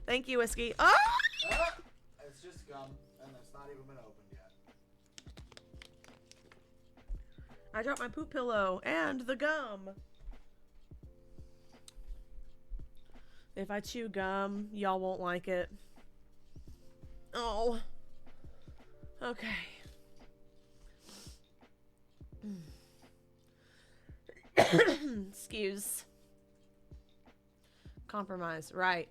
Thank you, whiskey. Oh! It's just gum, and it's not even been opened yet. I dropped my poop pillow and the gum. If I chew gum, y'all won't like it. Oh. Okay. Excuse. Compromise, right.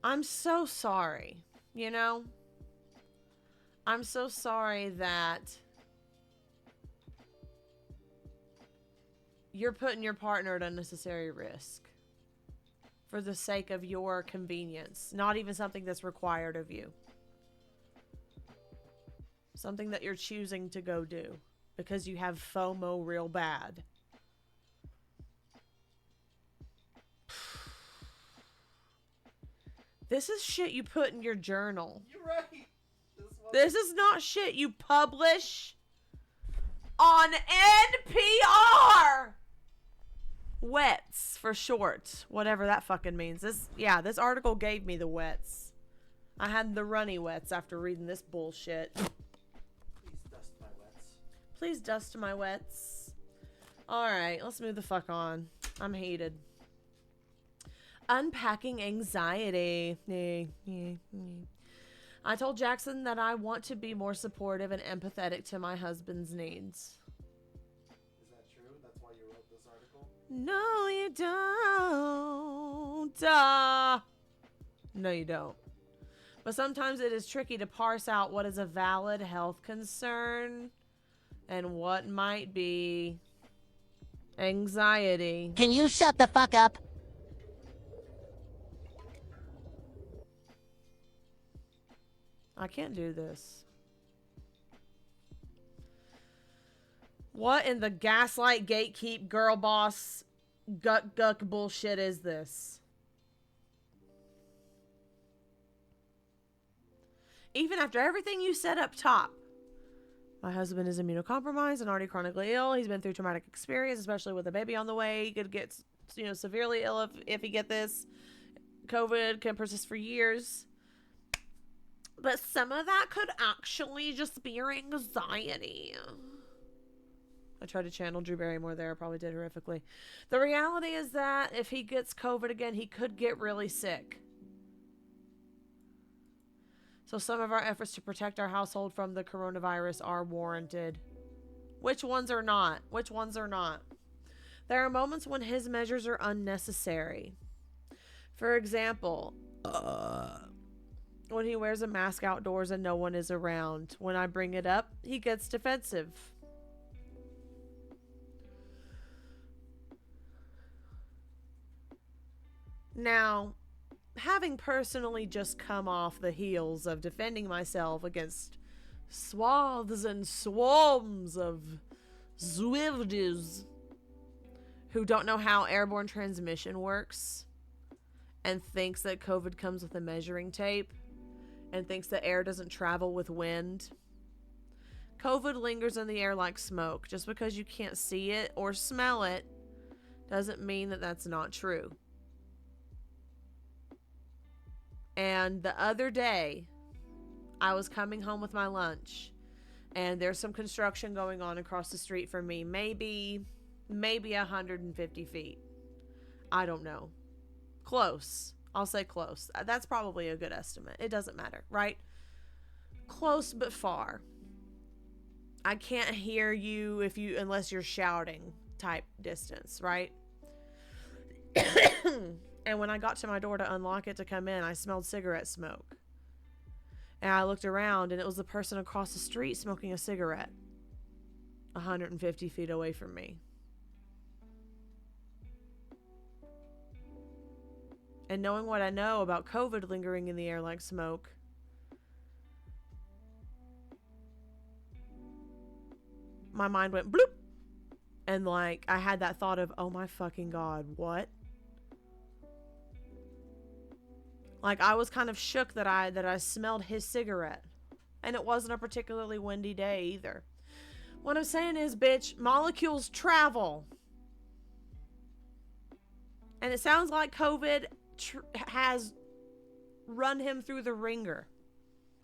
I'm so sorry, you know? I'm so sorry that you're putting your partner at unnecessary risk for the sake of your convenience. Not even something that's required of you. Something that you're choosing to go do because you have FOMO real bad. This is shit you put in your journal. You're right. This is not shit you publish on NPR. Wets for short. Whatever that fucking means. This article gave me the wets. I had the runny wets after reading this bullshit. Please dust my wets. Please dust my wets. Alright, let's move the fuck on. I'm heated. Unpacking anxiety. I told Jackson that I want to be more supportive and empathetic to my husband's needs. Is that true? That's why you wrote this article? No, you don't. No, you don't. But sometimes it is tricky to parse out what is a valid health concern and what might be anxiety. Can you shut the fuck up? I can't do this. What in the gaslight, gatekeep, girl boss, guck bullshit is this? Even after everything you said up top. My husband is immunocompromised and already chronically ill. He's been through traumatic experience, especially with a baby on the way. He could get, severely ill if he get this. COVID can persist for years. But some of that could actually just be your anxiety. I tried to channel Drew Barrymore there. I probably did horrifically. The reality is that if he gets COVID again, he could get really sick. So some of our efforts to protect our household from the coronavirus are warranted. Which ones are not? Which ones are not? There are moments when his measures are unnecessary. For example, when he wears a mask outdoors and no one is around. When I bring it up, he gets defensive. Now, having personally just come off the heels of defending myself against swaths and swarms of Zwifties who don't know how airborne transmission works and thinks that COVID comes with a measuring tape and thinks that air doesn't travel with wind. COVID lingers in the air like smoke. Just because you can't see it or smell it doesn't mean that that's not true. And the other day, I was coming home with my lunch, and there's some construction going on across the street from me. Maybe 150 feet. I don't know. Close. I'll say close. That's probably a good estimate. It doesn't matter, right? Close but far. I can't hear you unless you're shouting type distance, right? And when I got to my door to unlock it to come in, I smelled cigarette smoke. And I looked around, and it was the person across the street smoking a cigarette 150 feet away from me. And knowing what I know about COVID lingering in the air like smoke, my mind went bloop. And like, I had that thought of, oh my fucking God, what? Like, I was kind of shook that I smelled his cigarette. And it wasn't a particularly windy day either. What I'm saying is, bitch, molecules travel. And it sounds like COVID has run him through the ringer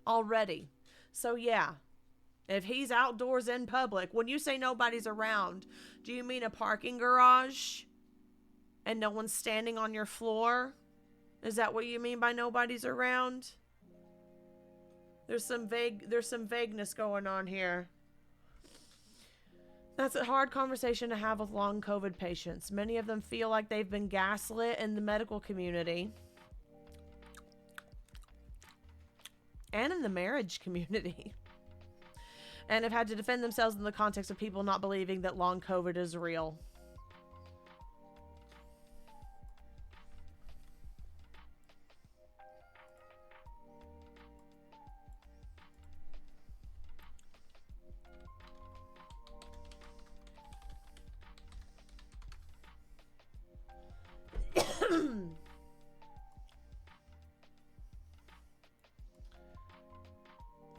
already. So yeah, if he's outdoors in public, when you say nobody's around, do you mean a parking garage and no one's standing on your floor? Is that what you mean by nobody's around? There's some vagueness going on here. That's a hard conversation to have with long COVID patients. Many of them feel like they've been gaslit in the medical community and in the marriage community, and have had to defend themselves in the context of people not believing that long COVID is real.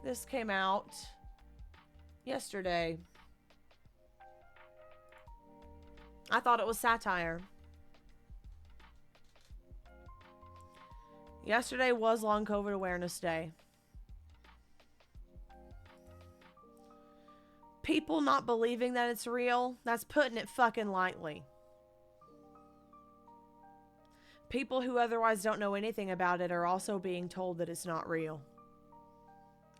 This came out yesterday. I thought it was satire. Yesterday was Long COVID Awareness Day. People not believing that it's real, that's putting it fucking lightly. People who otherwise don't know anything about it are also being told that it's not real.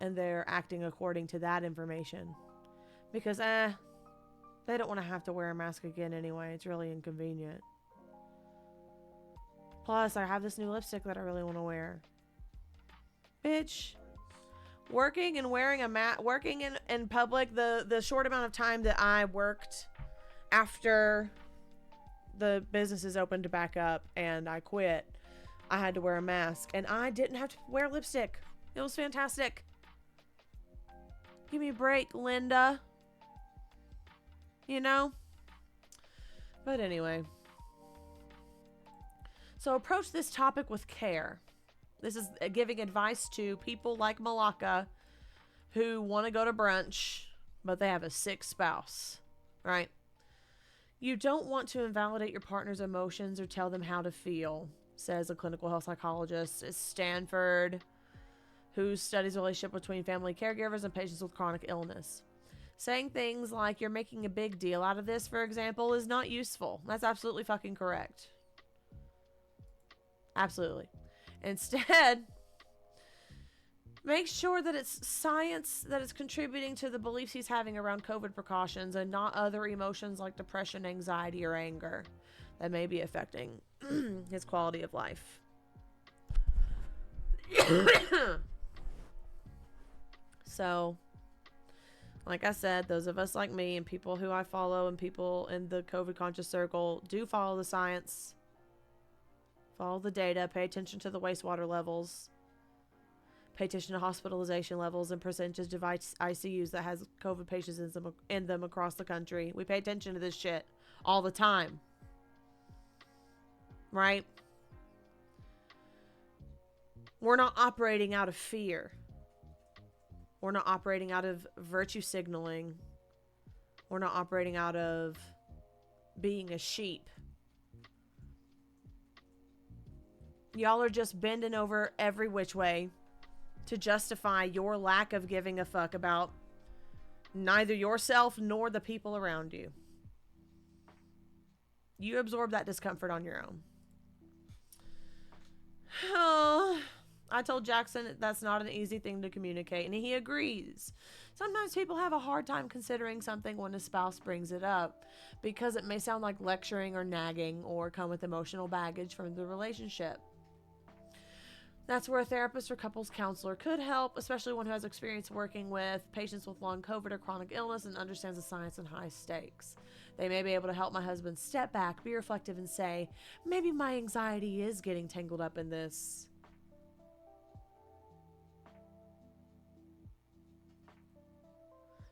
And they're acting according to that information. Because, they don't want to have to wear a mask again anyway. It's really inconvenient. Plus, I have this new lipstick that I really want to wear. Bitch. Working and wearing a mask, working in public, the short amount of time that I worked after the businesses opened to back up and I quit, I had to wear a mask. And I didn't have to wear lipstick. It was fantastic. Give me a break, Linda. You know? But anyway. So approach this topic with care. This is giving advice to people like Malaka who want to go to brunch, but they have a sick spouse, right? You don't want to invalidate your partner's emotions or tell them how to feel, says a clinical health psychologist at Stanford who studies the relationship between family caregivers and patients with chronic illness. Saying things like, you're making a big deal out of this, for example, is not useful. That's absolutely fucking correct. Absolutely. Instead, make sure that it's science that is contributing to the beliefs he's having around COVID precautions and not other emotions like depression, anxiety, or anger that may be affecting his quality of life. So, like I said, those of us like me and people who I follow and people in the COVID conscious circle do follow the science. Follow the data. Pay attention to the wastewater levels. Pay attention to hospitalization levels and percentage of ICUs that has COVID patients in them across the country. We pay attention to this shit all the time. right? We're not operating out of fear. We're not operating out of virtue signaling. We're not operating out of being a sheep. Y'all are just bending over every which way to justify your lack of giving a fuck about neither yourself nor the people around you. You absorb that discomfort on your own. Oh, I told Jackson that's not an easy thing to communicate, and he agrees. Sometimes people have a hard time considering something when a spouse brings it up because it may sound like lecturing or nagging or come with emotional baggage from the relationship. That's where a therapist or couples counselor could help, especially one who has experience working with patients with long COVID or chronic illness and understands the science and high stakes. They may be able to help my husband step back, be reflective, and say, maybe my anxiety is getting tangled up in this.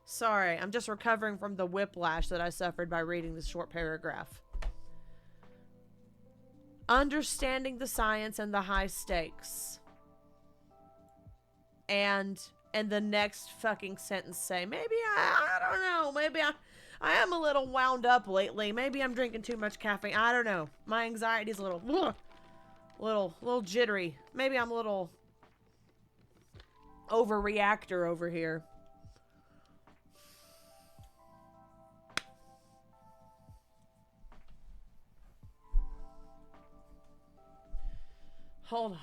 Sorry, I'm just recovering from the whiplash that I suffered by reading this short paragraph. Understanding the science and the high stakes. And in the next fucking sentence say, maybe I don't know, maybe I am a little wound up lately. Maybe I'm drinking too much caffeine. I don't know. My anxiety's a little jittery. Maybe I'm a little overreactor over here. Hold on.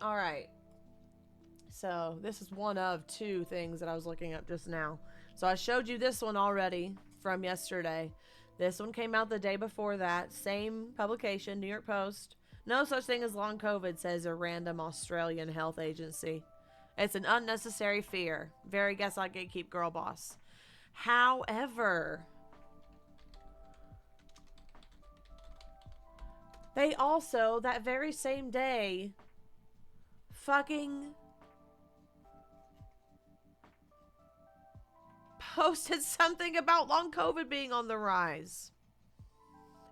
All right. So this is one of two things that I was looking up just now. So I showed you this one already from yesterday. This one came out the day before that. Same publication, New York Post. No such thing as long COVID, says a random Australian health agency. It's an unnecessary fear. Very gaslight gatekeep girl boss. However, they also, that very same day, fucking posted something about long COVID being on the rise.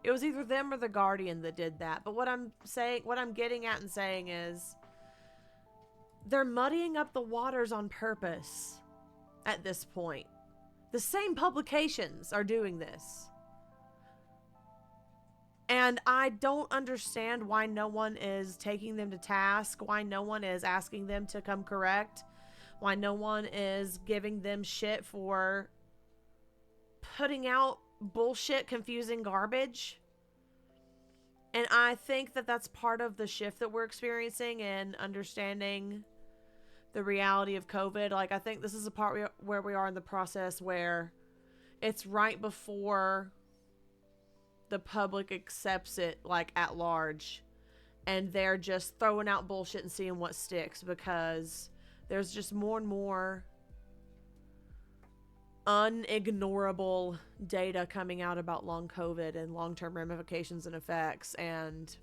It was either them or the Guardian that did that. But what I'm getting at and saying is they're muddying up the waters on purpose at this point. The same publications are doing this. And I don't understand why no one is taking them to task, why no one is asking them to come correct, why no one is giving them shit for putting out bullshit, confusing garbage. And I think that that's part of the shift that we're experiencing in understanding the reality of COVID. Like, I think this is a part where we are in the process where it's right before the public accepts it, like, at large. And they're just throwing out bullshit and seeing what sticks, because there's just more and more unignorable data coming out about long COVID and long-term ramifications and effects and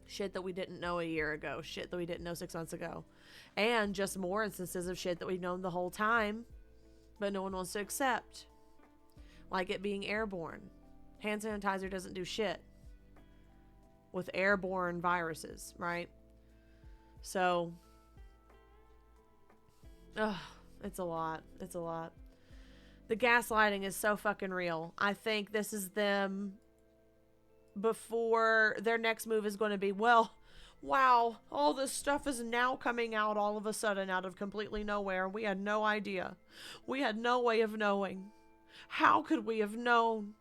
shit that we didn't know a year ago, shit that we didn't know 6 months ago, and just more instances of shit that we've known the whole time but no one wants to accept, like it being airborne. Hand sanitizer doesn't do shit with airborne viruses, right? So it's a lot. It's a lot. The gaslighting is so fucking real. I think this is them before their next move is going to be, well, wow, all this stuff is now coming out all of a sudden out of completely nowhere. We had no idea. We had no way of knowing. How could we have known?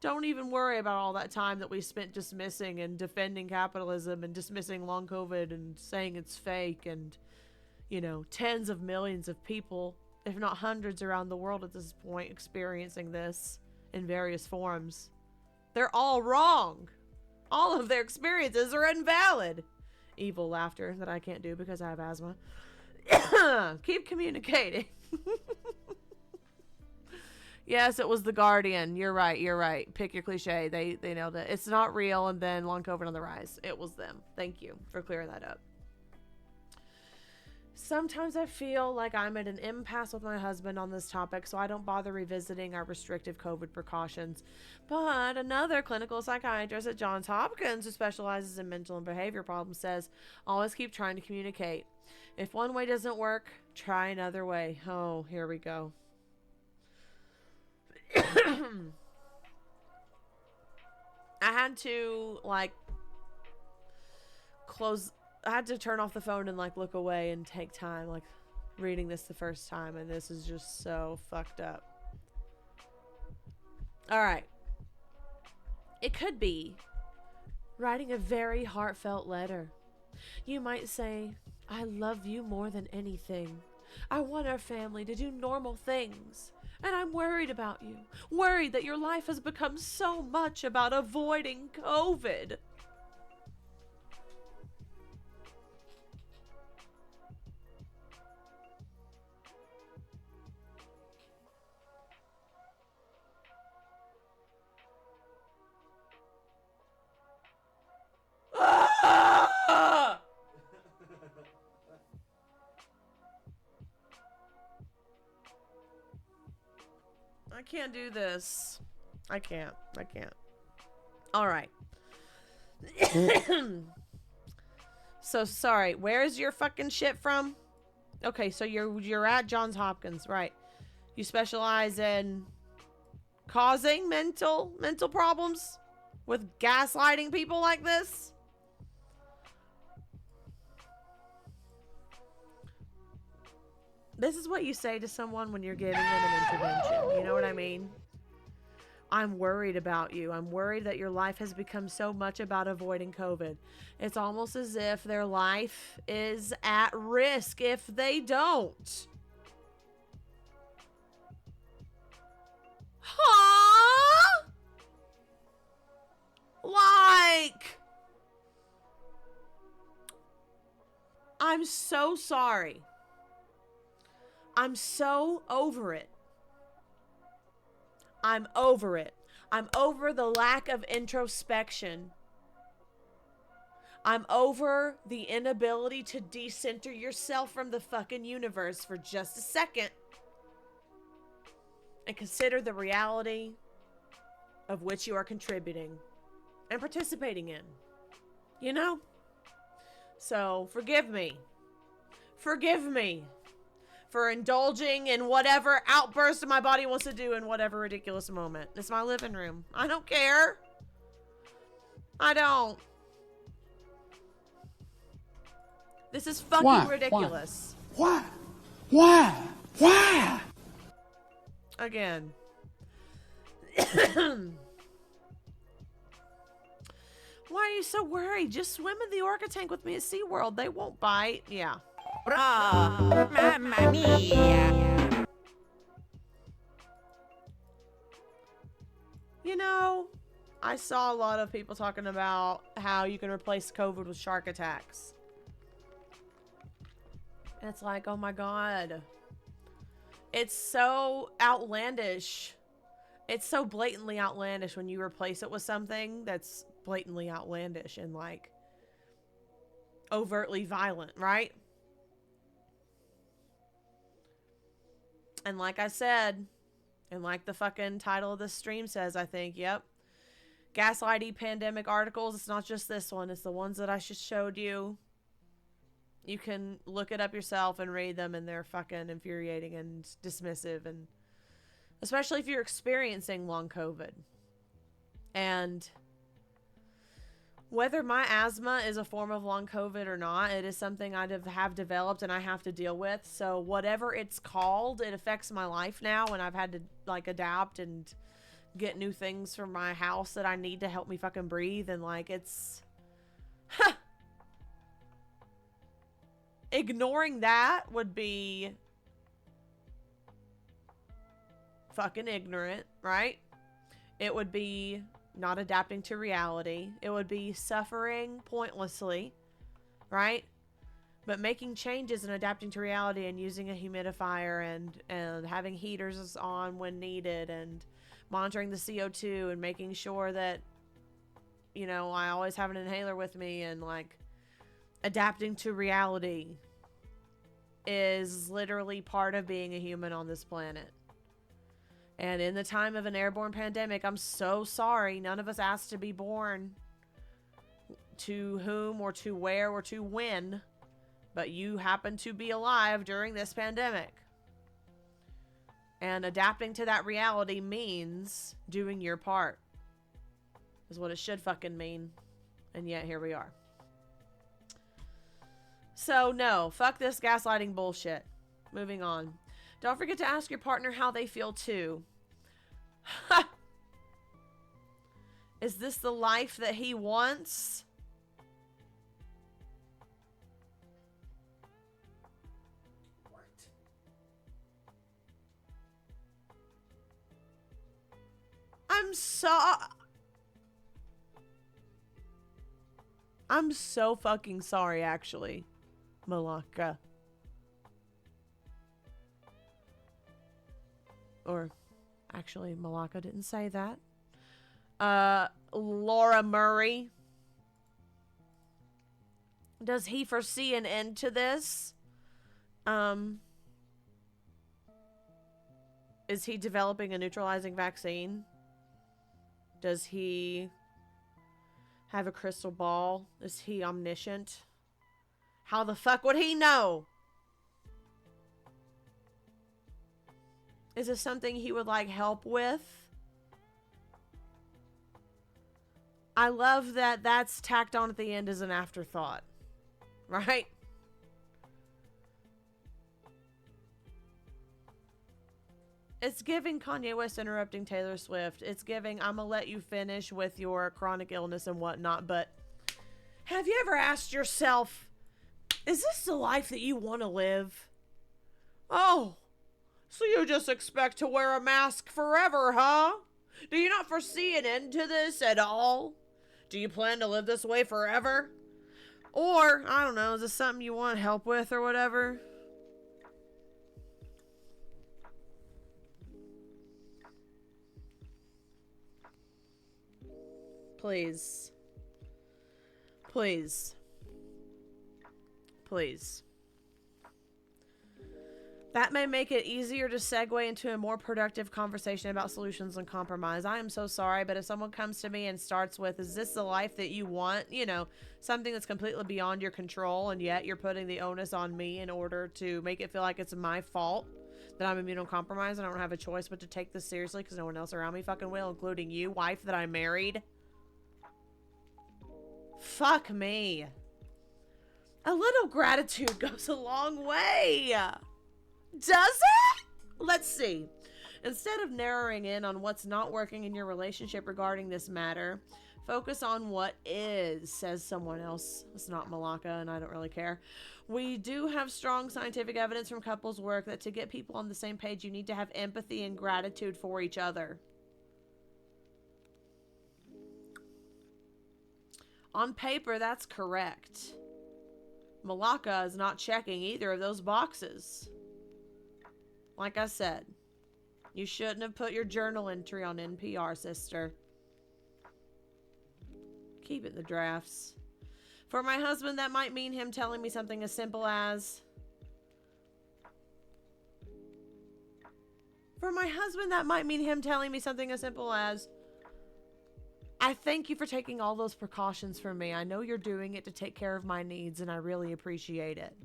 Don't even worry about all that time that we spent dismissing and defending capitalism and dismissing long COVID and saying it's fake and, you know, tens of millions of people, if not hundreds around the world at this point, experiencing this in various forms. They're all wrong. All of their experiences are invalid. evil laughter that I can't do because I have asthma. Keep communicating. Yes, it was The Guardian. You're right. You're right. Pick your cliche. They nailed it. It's not real, and then long COVID on the rise. It was them. Thank you for clearing that up. Sometimes I feel like I'm at an impasse with my husband on this topic, so I don't bother revisiting our restrictive COVID precautions. But another clinical psychiatrist at Johns Hopkins who specializes in mental and behavior problems says, always keep trying to communicate. If one way doesn't work, try another way. Oh, here we go. I had to I had to turn off the phone and look away and take time reading this the first time, and this is just so fucked up. All right. It could be writing a very heartfelt letter. You might say, I love you more than anything. I want our family to do normal things. And I'm worried about you. Worried that your life has become so much about avoiding COVID. I can't do this. I can't. All right. So sorry. Where is your fucking shit from? Okay, so you're at Johns Hopkins, right? You specialize in causing mental problems with gaslighting people like this? This is what you say to someone when you're giving them an intervention. You know what I mean? I'm worried about you. I'm worried that your life has become so much about avoiding COVID. It's almost as if their life is at risk if they don't. Huh? I'm so sorry. I'm so over it. I'm over it. I'm over the lack of introspection. I'm over the inability to decenter yourself from the fucking universe for just a second and consider the reality of which you are contributing and participating in. You know? So, forgive me. Forgive me for indulging in whatever outburst my body wants to do in whatever ridiculous moment. It's my living room. I don't care. I don't. This is fucking ridiculous. Why? Again. Why are you so worried? Just swim in the orca tank with me at SeaWorld. They won't bite. Yeah. Oh, mamma mia. You know, I saw a lot of people talking about how you can replace COVID with shark attacks. And it's like, oh my God. It's so outlandish. It's so blatantly outlandish when you replace it with something that's blatantly outlandish and overtly violent, right? And like I said, and like the fucking title of this stream says, I think, yep. Gaslighting pandemic articles. It's not just this one. It's the ones that I just showed you. You can look it up yourself and read them, and they're fucking infuriating and dismissive, and especially if you're experiencing long COVID. And whether my asthma is a form of long COVID or not, it is something I have developed and I have to deal with. So whatever it's called, it affects my life now, and I've had to adapt and get new things from my house that I need to help me fucking breathe. And it's ignoring that would be fucking ignorant, right? It would be not adapting to reality. It would be suffering pointlessly, right? But making changes and adapting to reality and using a humidifier and having heaters on when needed and monitoring the CO2 and making sure that, you know, I always have an inhaler with me and like adapting to reality is literally part of being a human on this planet. And in the time of an airborne pandemic, I'm so sorry. None of us asked to be born, to whom or to where or to when. But you happen to be alive during this pandemic. And adapting to that reality means doing your part. Is what it should fucking mean. And yet here we are. So no, fuck this gaslighting bullshit. Moving on. Don't forget to ask your partner how they feel too. Is this the life that he wants? I'm so fucking sorry, actually, Malaka. Or, actually, Malaka didn't say that. Laura Murray. Does he foresee an end to this? Is he developing a neutralizing vaccine? Does he have a crystal ball? Is he omniscient? How the fuck would he know? Is this something he would like help with? I love that that's tacked on at the end as an afterthought. Right? It's giving Kanye West interrupting Taylor Swift. It's giving, I'm gonna let you finish with your chronic illness and whatnot, but have you ever asked yourself, is this the life that you want to live? Oh, so you just expect to wear a mask forever, huh? Do you not foresee an end to this at all? Do you plan to live this way forever? Or, I don't know, is this something you want help with or whatever? Please. Please. Please. That may make it easier to segue into a more productive conversation about solutions and compromise. I am so sorry, but if someone comes to me and starts with, is this the life that you want? You know, something that's completely beyond your control, and yet you're putting the onus on me in order to make it feel like it's my fault that I'm immunocompromised and I don't have a choice but to take this seriously because no one else around me fucking will, including you, wife that I married. Fuck me. A little gratitude goes a long way. Does it? Let's see. Instead of narrowing in on what's not working in your relationship regarding this matter, focus on what is, says someone else. It's not Malaka, and I don't really care. We do have strong scientific evidence from couples work that to get people on the same page, you need to have empathy and gratitude for each other. On paper, that's correct. Malaka is not checking either of those boxes. Like I said, you shouldn't have put your journal entry on NPR, sister. Keep it in the drafts. For my husband, that might mean him telling me something as simple as... I thank you for taking all those precautions for me. I know you're doing it to take care of my needs, and I really appreciate it.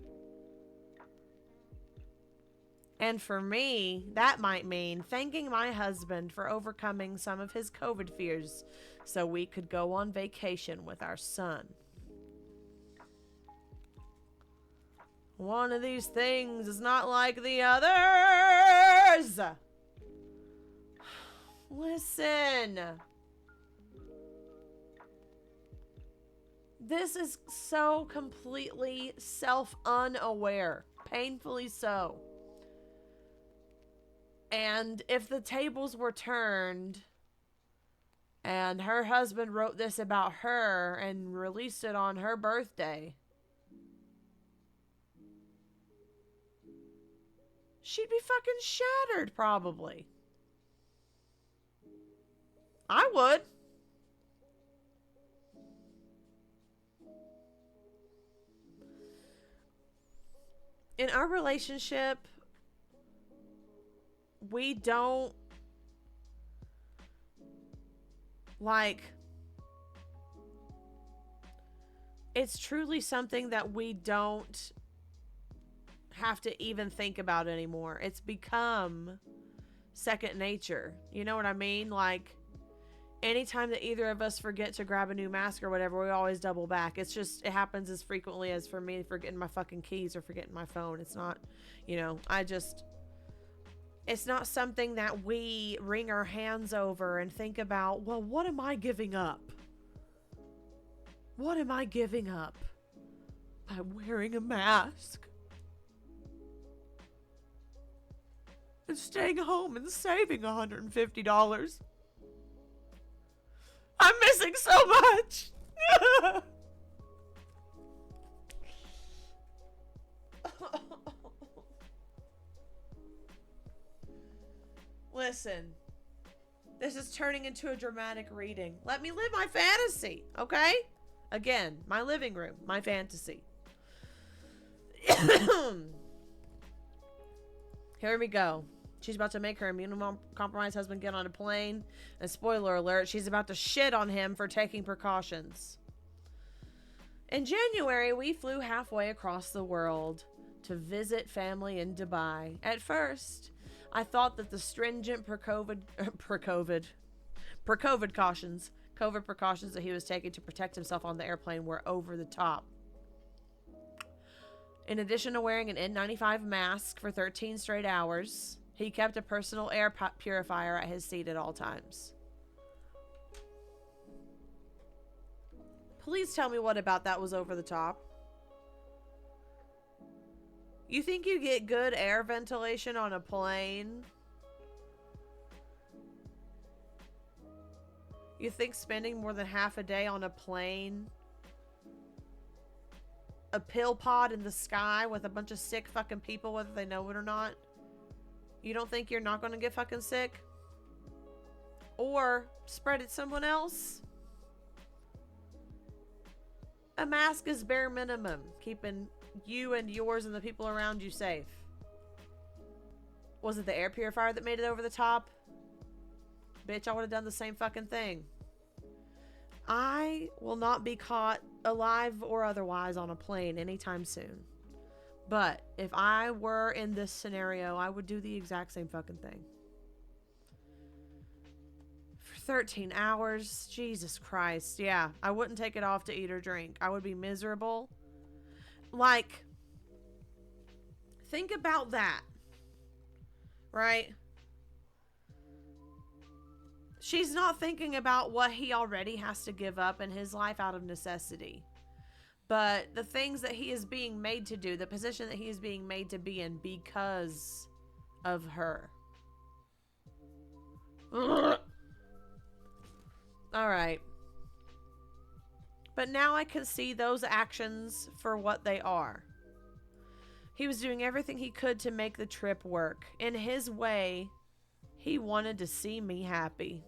And for me, that might mean thanking my husband for overcoming some of his COVID fears so we could go on vacation with our son. One of these things is not like the others. Listen. This is so completely self-unaware. Painfully so. And if the tables were turned and her husband wrote this about her and released it on her birthday, she'd be fucking shattered, probably. I would. In our relationship, we don't, like, it's truly something that we don't have to even think about anymore. It's become second nature. You know what I mean? Like, anytime that either of us forget to grab a new mask or whatever, we always double back. It's just, it happens as frequently as for me forgetting my fucking keys or forgetting my phone. It's not, you know, it's not something that we wring our hands over and think about, well, what am I giving up? What am I giving up by wearing a mask and staying home and saving $150? I'm missing so much. Listen, this is turning into a dramatic reading. Let me live my fantasy, okay? Again, my living room, my fantasy. Here we go. She's about to make her immunocompromised husband get on a plane. And spoiler alert, she's about to shit on him for taking precautions. In January, we flew halfway across the world to visit family in Dubai. At first, I thought that the stringent COVID precautions that he was taking to protect himself on the airplane were over the top. In addition to wearing an N95 mask for 13 straight hours, he kept a personal air purifier at his seat at all times. Please tell me what about that was over the top. You think you get good air ventilation on a plane? You think spending more than half a day on a plane, a pill pod in the sky with a bunch of sick fucking people, whether they know it or not, you don't think you're not going to get fucking sick? Or spread it someone else? A mask is bare minimum, keeping you and yours and the people around you safe. Was it the air purifier that made it over the top? Bitch, I would have done the same fucking thing. I will not be caught alive or otherwise on a plane anytime soon. But if I were in this scenario, I would do the exact same fucking thing. For 13 hours, Jesus Christ. Yeah, I wouldn't take it off to eat or drink. I would be miserable. Like, think about that. Right? She's not thinking about what he already has to give up in his life out of necessity. But the things that he is being made to do, the position that he is being made to be in because of her. Ugh. All right. But now I can see those actions for what they are. He was doing everything he could to make the trip work. In his way, he wanted to see me happy.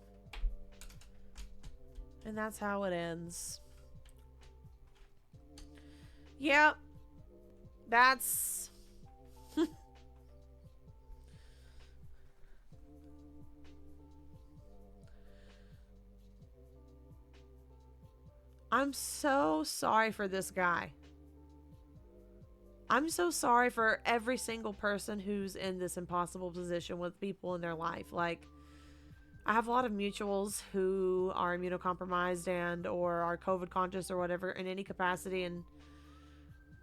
And that's how it ends. Yep. That's... I'm so sorry for this guy. I'm so sorry for every single person who's in this impossible position with people in their life. Like, I have a lot of mutuals who are immunocompromised and or are COVID conscious or whatever in any capacity, and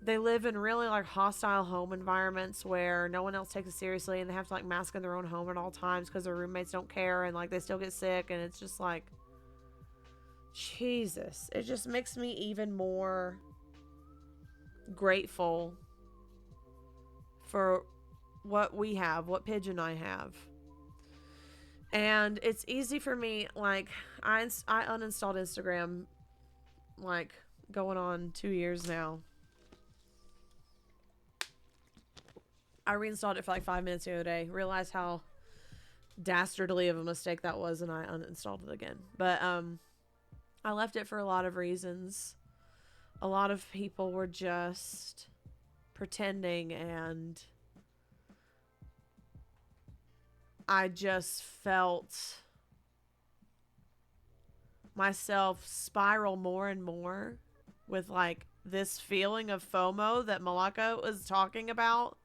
they live in really like hostile home environments where no one else takes it seriously, and they have to like mask in their own home at all times because their roommates don't care, and like they still get sick, and it's just like, Jesus, it just makes me even more grateful for what we have, what Pidge and I have. And it's easy for me, like, I uninstalled Instagram, like, going on 2 years now. I reinstalled it for like 5 minutes the other day. Realized how dastardly of a mistake that was, and I uninstalled it again. But I left it for a lot of reasons. A lot of people were just pretending, and I just felt myself spiral more and more with like this feeling of FOMO that Malaka was talking about.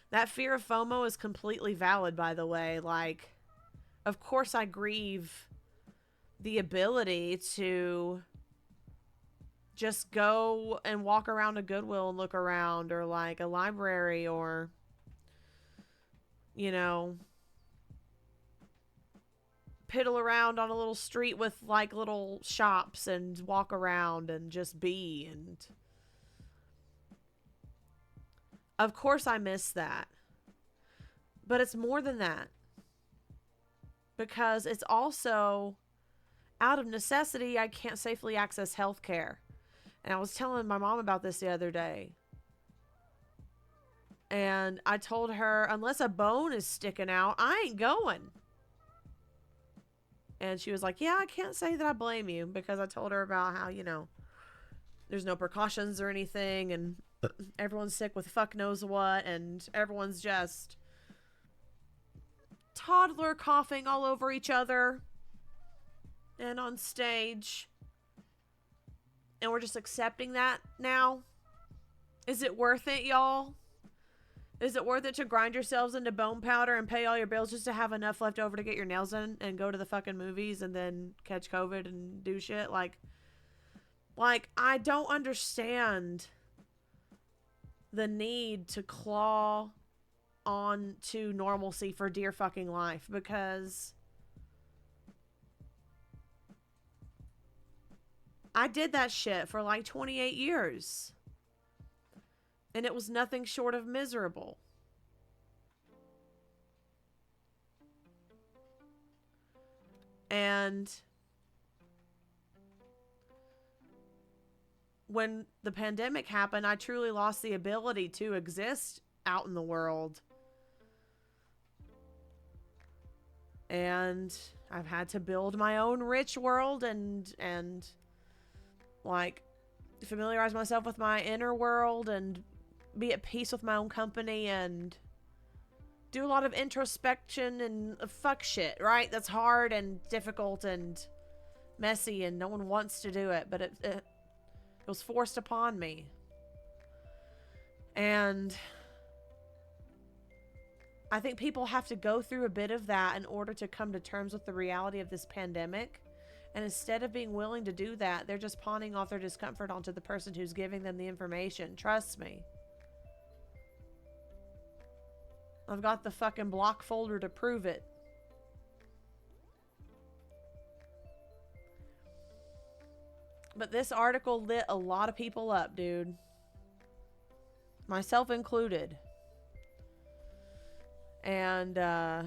That fear of FOMO is completely valid, by the way. Like, of course I grieve the ability to just go and walk around a Goodwill and look around, or like a library, or, you know, piddle around on a little street with like little shops and walk around and just be. And of course I miss that. But it's more than that. Because it's also, out of necessity, I can't safely access healthcare. And I was telling my mom about this the other day. And I told her, unless a bone is sticking out, I ain't going. And she was like, yeah, I can't say that I blame you, because I told her about how, you know, there's no precautions or anything, and everyone's sick with fuck knows what, and everyone's just toddler coughing all over each other and on stage. And we're just accepting that now. Is it worth it, y'all? Is it worth it to grind yourselves into bone powder and pay all your bills just to have enough left over to get your nails done and go to the fucking movies and then catch COVID and do shit? Like, I don't understand the need to claw on to normalcy for dear fucking life, because I did that shit for like 28 years. And it was nothing short of miserable. And when the pandemic happened, I truly lost the ability to exist out in the world. And I've had to build my own rich world and like familiarize myself with my inner world and be at peace with my own company and do a lot of introspection and fuck shit, right? That's hard and difficult and messy, and no one wants to do it, but it was forced upon me. And I think people have to go through a bit of that in order to come to terms with the reality of this pandemic. And instead of being willing to do that, they're just pawning off their discomfort onto the person who's giving them the information. Trust me. I've got the fucking block folder to prove it. But this article lit a lot of people up, dude. Myself included. And, I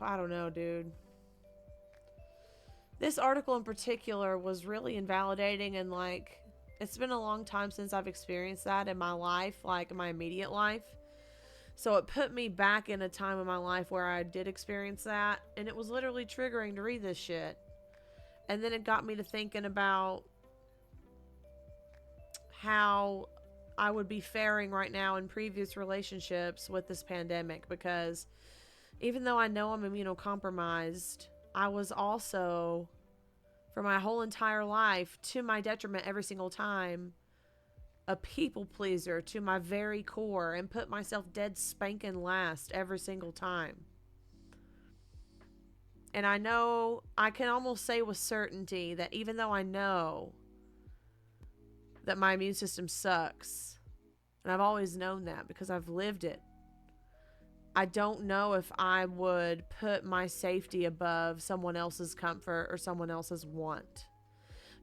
don't know, dude. This article in particular was really invalidating, and like, it's been a long time since I've experienced that in my life, like in my immediate life. So it put me back in a time in my life where I did experience that, and it was literally triggering to read this shit. And then it got me to thinking about how I would be faring right now in previous relationships with this pandemic, because even though I know I'm immunocompromised, I was also, for my whole entire life, to my detriment every single time, a people pleaser to my very core, and put myself dead spanking last every single time. And I know, I can almost say with certainty that even though I know that my immune system sucks, and I've always known that because I've lived it, I don't know if I would put my safety above someone else's comfort or someone else's want.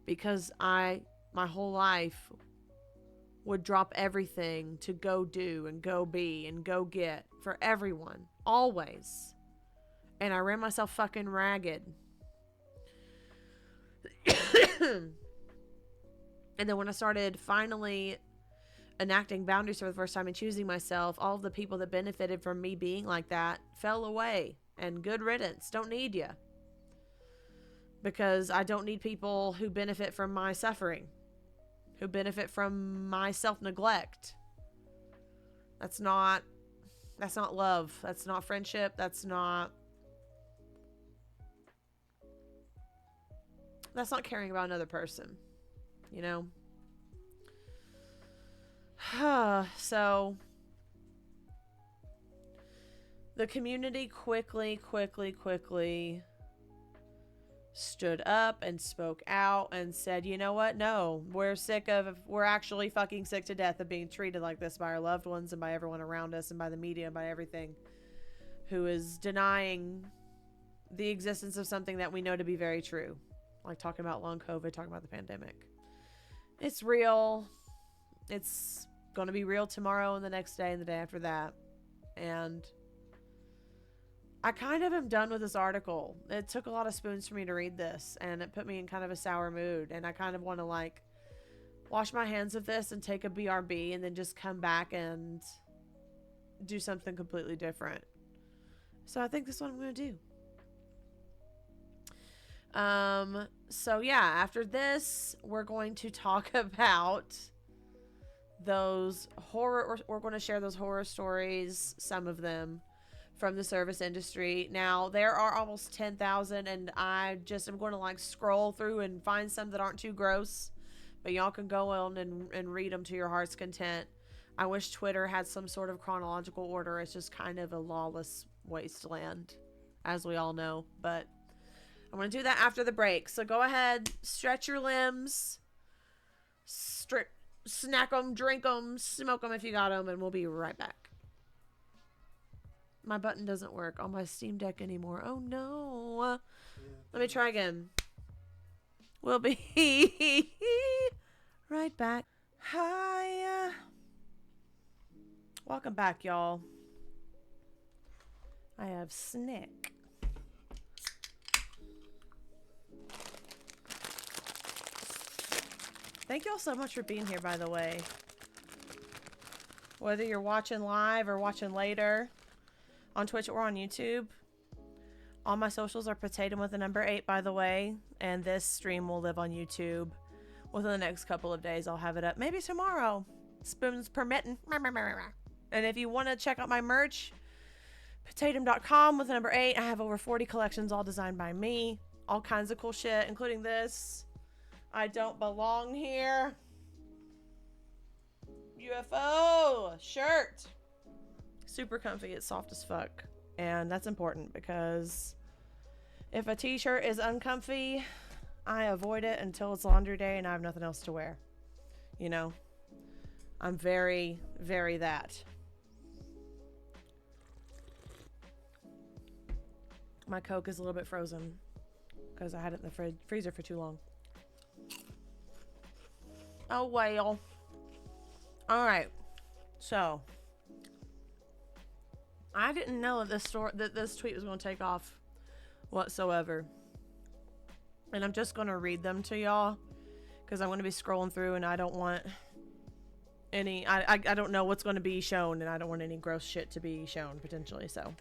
Because my whole life would drop everything to go do and go be and go get for everyone. Always. And I ran myself fucking ragged. And then when I started finally enacting boundaries for the first time and choosing myself, all of the people that benefited from me being like that fell away. And good riddance. Don't need you. Because I don't need people who benefit from my suffering, who benefit from my self-neglect. That's not love. That's not friendship. That's not caring about another person, you know? So the community quickly stood up and spoke out and said, you know what? No, we're actually fucking sick to death of being treated like this by our loved ones and by everyone around us and by the media and by everything who is denying the existence of something that we know to be very true. Like talking about long COVID, talking about the pandemic. It's real. It's going to be real tomorrow and the next day and the day after that. And I kind of am done with this article. It took a lot of spoons for me to read this, and it put me in kind of a sour mood. And I kind of want to like wash my hands of this and take a BRB and then just come back and do something completely different. So I think this is what I'm going to do. So yeah, after this, we're going to talk about those we're going to share those horror stories, some of them, from the service industry. Now, there are almost 10,000, and I just am going to like scroll through and find some that aren't too gross, but y'all can go on and read them to your heart's content. I wish Twitter had some sort of chronological order. It's just kind of a lawless wasteland, as we all know, but I'm going to do that after the break. So go ahead, stretch your limbs, snack them, drink them, smoke them if you got them, and we'll be right back. My button doesn't work on my Steam Deck anymore. Oh no. Let me try again. We'll be right back. Hi. Welcome back, y'all. I have Snick. Thank y'all so much for being here, by the way. Whether you're watching live or watching later on Twitch or on YouTube. All my socials are potatum with the number 8, by the way. And this stream will live on YouTube within the next couple of days. I'll have it up. Maybe tomorrow. Spoons permitting. And if you want to check out my merch, potatum.com with the number 8. I have over 40 collections all designed by me. All kinds of cool shit, including this. I don't belong here. UFO shirt. Super comfy. It's soft as fuck. And that's important because if a t-shirt is uncomfy, I avoid it until it's laundry day and I have nothing else to wear. You know? I'm very, very that. My Coke is a little bit frozen because I had it in the freezer for too long. Oh, well. Alright. So, I didn't know that this tweet was going to take off whatsoever. And I'm just going to read them to y'all because I'm going to be scrolling through and I don't want any... I don't know what's going to be shown and I don't want any gross shit to be shown, potentially, so...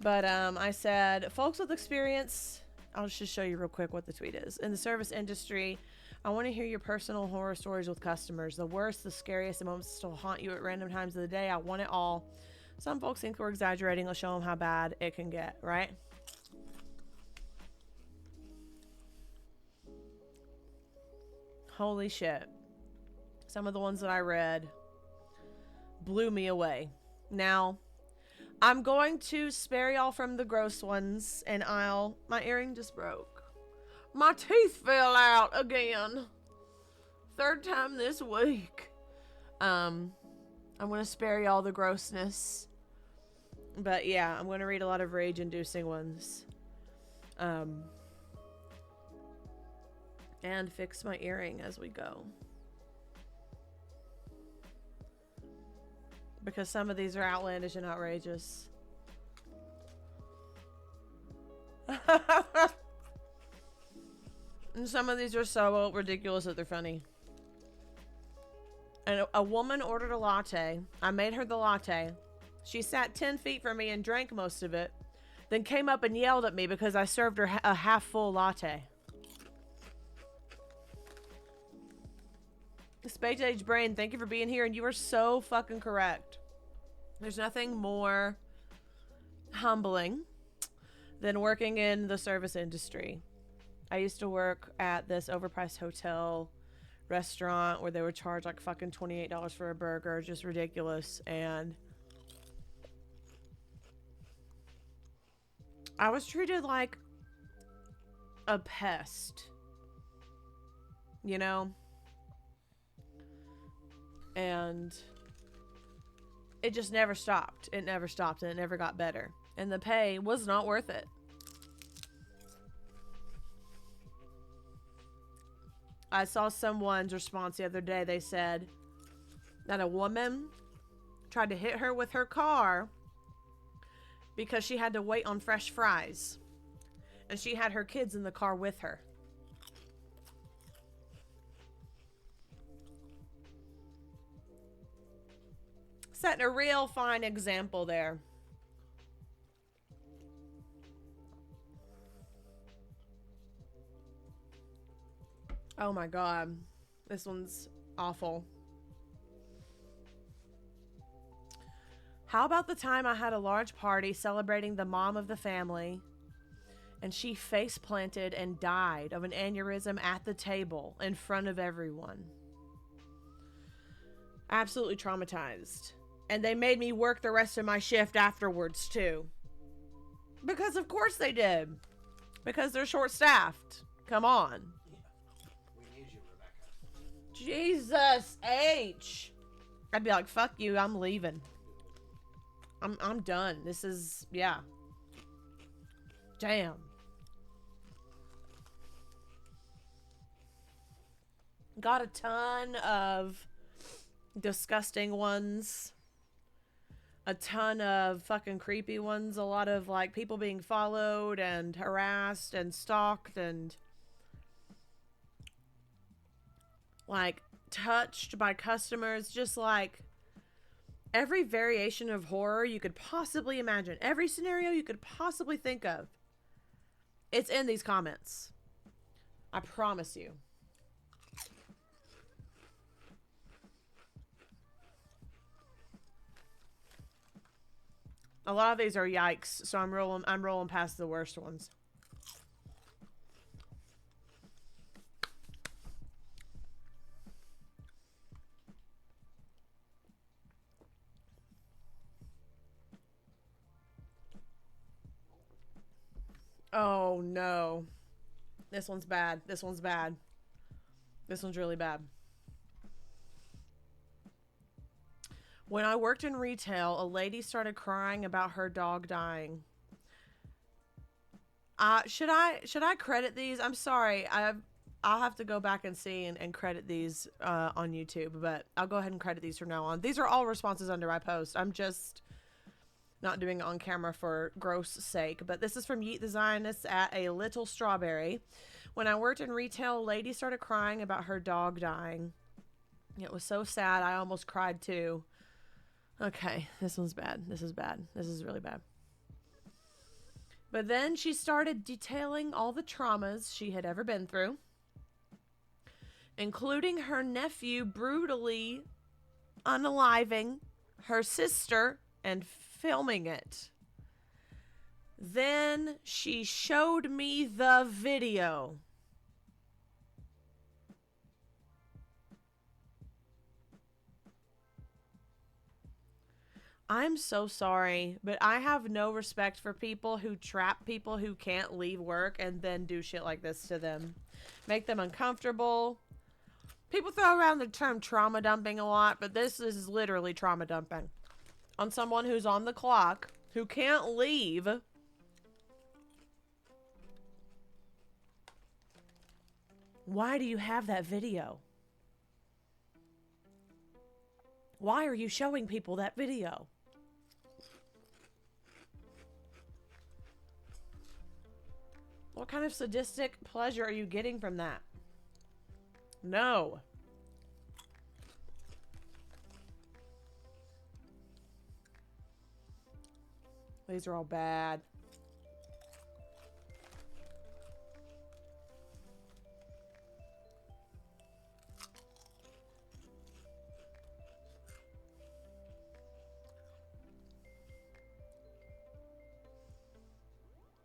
But I said, folks with experience, I'll just show you real quick what the tweet is. In the service industry, I want to hear your personal horror stories with customers. The worst, the scariest, the moments that still haunt you at random times of the day. I want it all. Some folks think we're exaggerating. I'll show them how bad it can get, right? Holy shit. Some of the ones that I read blew me away. Now... I'm going to spare y'all from the gross ones, and my earring just broke. My teeth fell out again. 3rd time this week. I'm going to spare y'all the grossness. But yeah, I'm going to read a lot of rage-inducing ones. And fix my earring as we go. Because some of these are outlandish and outrageous. And some of these are so ridiculous that they're funny. And a woman ordered a latte. I made her the latte. She sat 10 feet from me and drank most of it, then came up and yelled at me because I served her a half-full latte. Space Age Brain, thank you for being here, and you are so fucking correct. There's nothing more humbling than working in the service industry. I used to work at this overpriced hotel restaurant where they would charge like fucking $28 for a burger, just ridiculous, and I was treated like a pest, you know? And it just never stopped. It never stopped, and it never got better. And the pay was not worth it. I saw someone's response the other day. They said that a woman tried to hit her with her car because she had to wait on fresh fries. And she had her kids in the car with her. Setting a real fine example there. Oh my god. This one's awful. How about the time I had a large party celebrating the mom of the family, and she face planted and died of an aneurysm at the table in front of everyone? Absolutely traumatized. And they made me work the rest of my shift afterwards too. Because of course they did. Because they're short-staffed. Come on. We need you, Rebecca. Jesus H. I'd be like, fuck you, I'm leaving. I'm done. This is, yeah. Damn. Got a ton of disgusting ones. A ton of fucking creepy ones. A lot of, like, people being followed and harassed and stalked and, like, touched by customers. Just, like, every variation of horror you could possibly imagine. Every scenario you could possibly think of. It's in these comments. I promise you. A lot of these are yikes, so I'm rolling past the worst ones. Oh no. This one's bad. This one's bad. This one's really bad. When I worked in retail, a lady started crying about her dog dying. Should I credit these? I'm sorry. I'll have to go back and see and credit these on YouTube, but I'll go ahead and credit these from now on. These are all responses under my post. I'm just not doing it on camera for gross sake. But this is from Yeet the Zionist at A Little Strawberry. When I worked in retail, a lady started crying about her dog dying. It was so sad, I almost cried too. Okay, this one's bad. This is bad. This is really bad. But then she started detailing all the traumas she had ever been through, including her nephew brutally unaliving her sister and filming it. Then she showed me the video. I'm so sorry, but I have no respect for people who trap people who can't leave work and then do shit like this to them. Make them uncomfortable. People throw around the term trauma dumping a lot, but this is literally trauma dumping on someone who's on the clock, who can't leave. Why do you have that video? Why are you showing people that video? What kind of sadistic pleasure are you getting from that? No. These are all bad.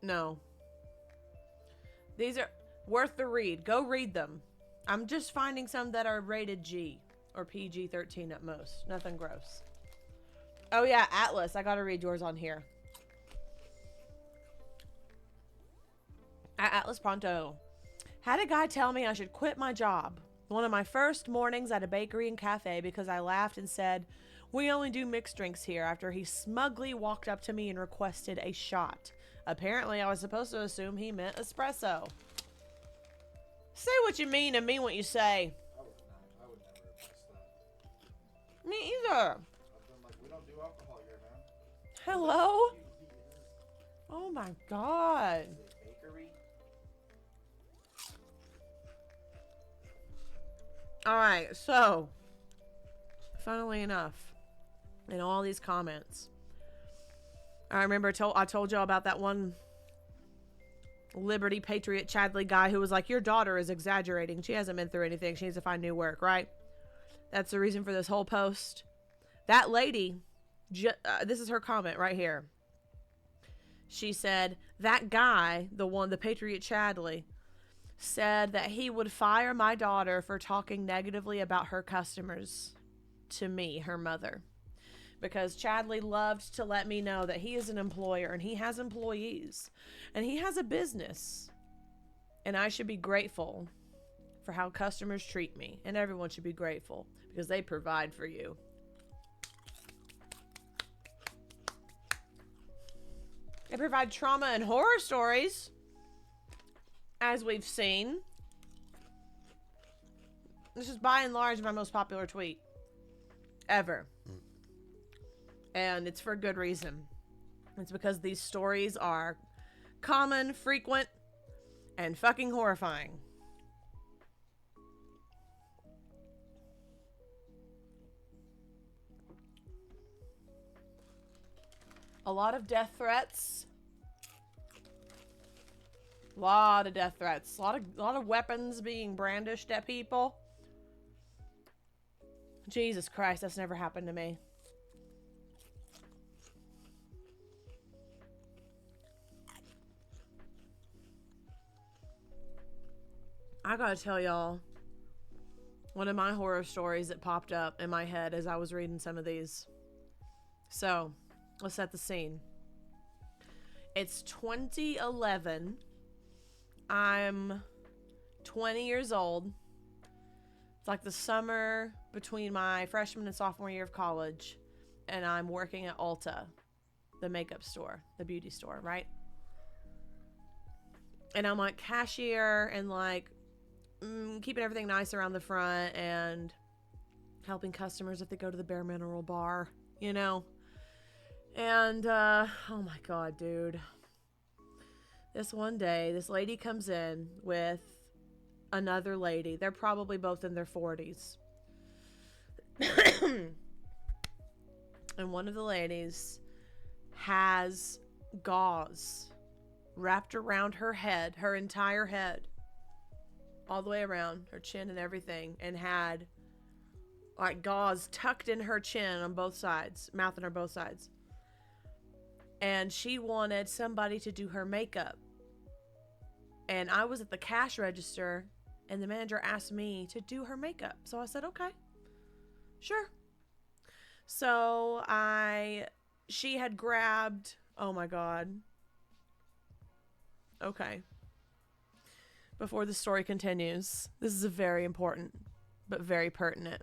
No. These are worth the read. Go read them. I'm just finding some that are rated G or PG-13 at most. Nothing gross. Oh yeah, Atlas. I gotta read yours on here. At Atlas Pronto. Had a guy tell me I should quit my job. One of my first mornings at a bakery and cafe because I laughed and said, "We only do mixed drinks here," after he smugly walked up to me and requested a shot. Apparently, I was supposed to assume he meant espresso. Say what you mean and mean what you say. I would never have guessed that. Me either. I've been like, we don't do alcohol here, man. Hello? Oh my god. Is it bakery? Alright, so, funnily enough, in all these comments, I remember I told y'all about that one Liberty Patriot Chadley guy who was like, your daughter is exaggerating. She hasn't been through anything. She needs to find new work, right? That's the reason for this whole post. That lady, this is her comment right here. She said, that guy, the Patriot Chadley, said that he would fire my daughter for talking negatively about her customers to me, her mother. Because Chadley loved to let me know that he is an employer and he has employees and he has a business. And I should be grateful for how customers treat me. And everyone should be grateful because they provide for you. They provide trauma and horror stories, as we've seen. This is by and large my most popular tweet ever. And it's for good reason. It's because these stories are common, frequent, and fucking horrifying. A lot of death threats. A lot of death threats. A lot of weapons being brandished at people. Jesus Christ, that's never happened to me. I gotta tell y'all, one of my horror stories that popped up in my head as I was reading some of these. So, let's set the scene. It's 2011. I'm 20 years old. It's like the summer between my freshman and sophomore year of college. And I'm working at Ulta, the makeup store, the beauty store, right? And I'm like cashier and like keeping everything nice around the front and helping customers if they go to the Bare Mineral bar, you know? And, oh my God, dude. This one day, this lady comes in with another lady. They're probably both in their 40s. And one of the ladies has gauze wrapped around her head, her entire head, all the way around her chin and everything, and had like gauze tucked in her chin on both sides, mouth and her both sides. And she wanted somebody to do her makeup. And I was at the cash register and the manager asked me to do her makeup. So I said, okay, sure. So she had grabbed, oh my God. Okay. Before the story continues, this is a very important, but very pertinent.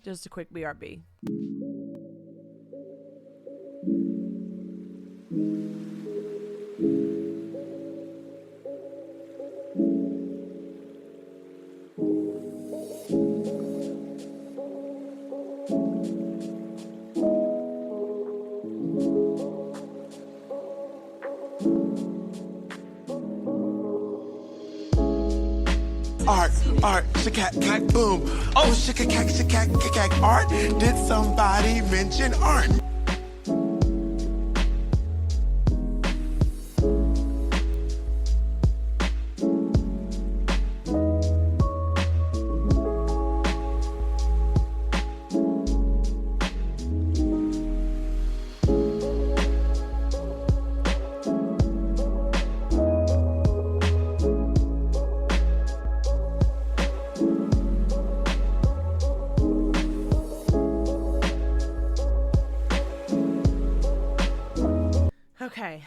Just a quick BRB. art, shakack, boom. Oh, shakack, art. Did somebody mention art? Okay.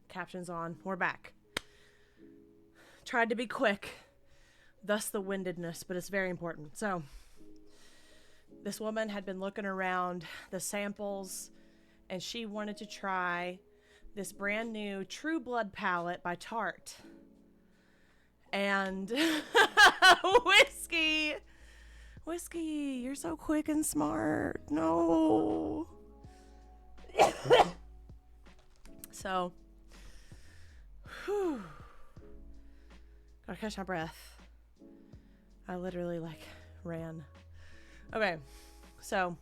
Captions on. We're back. Tried to be quick, thus the windedness, but it's very important. So, this woman had been looking around the samples, and she wanted to try this brand new True Blood palette by Tarte. And Whiskey, you're so quick and smart. No. So, gotta catch my breath. I literally ran. Okay, so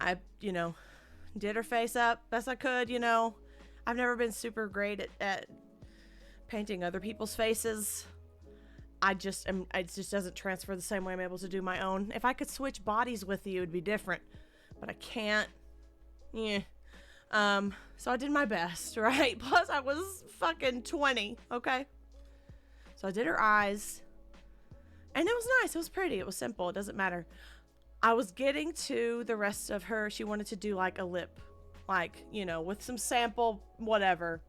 I, did her face up best I could. I've never been super great at painting other people's faces. It just doesn't transfer the same way I'm able to do my own. If I could switch bodies with you, it'd be different, but I can't. Yeah. So I did my best, right? Plus I was fucking 20, okay? So I did her eyes, and it was nice. It was pretty. It was simple. It doesn't matter. I was getting to the rest of her. She wanted to do a lip, with some sample, whatever.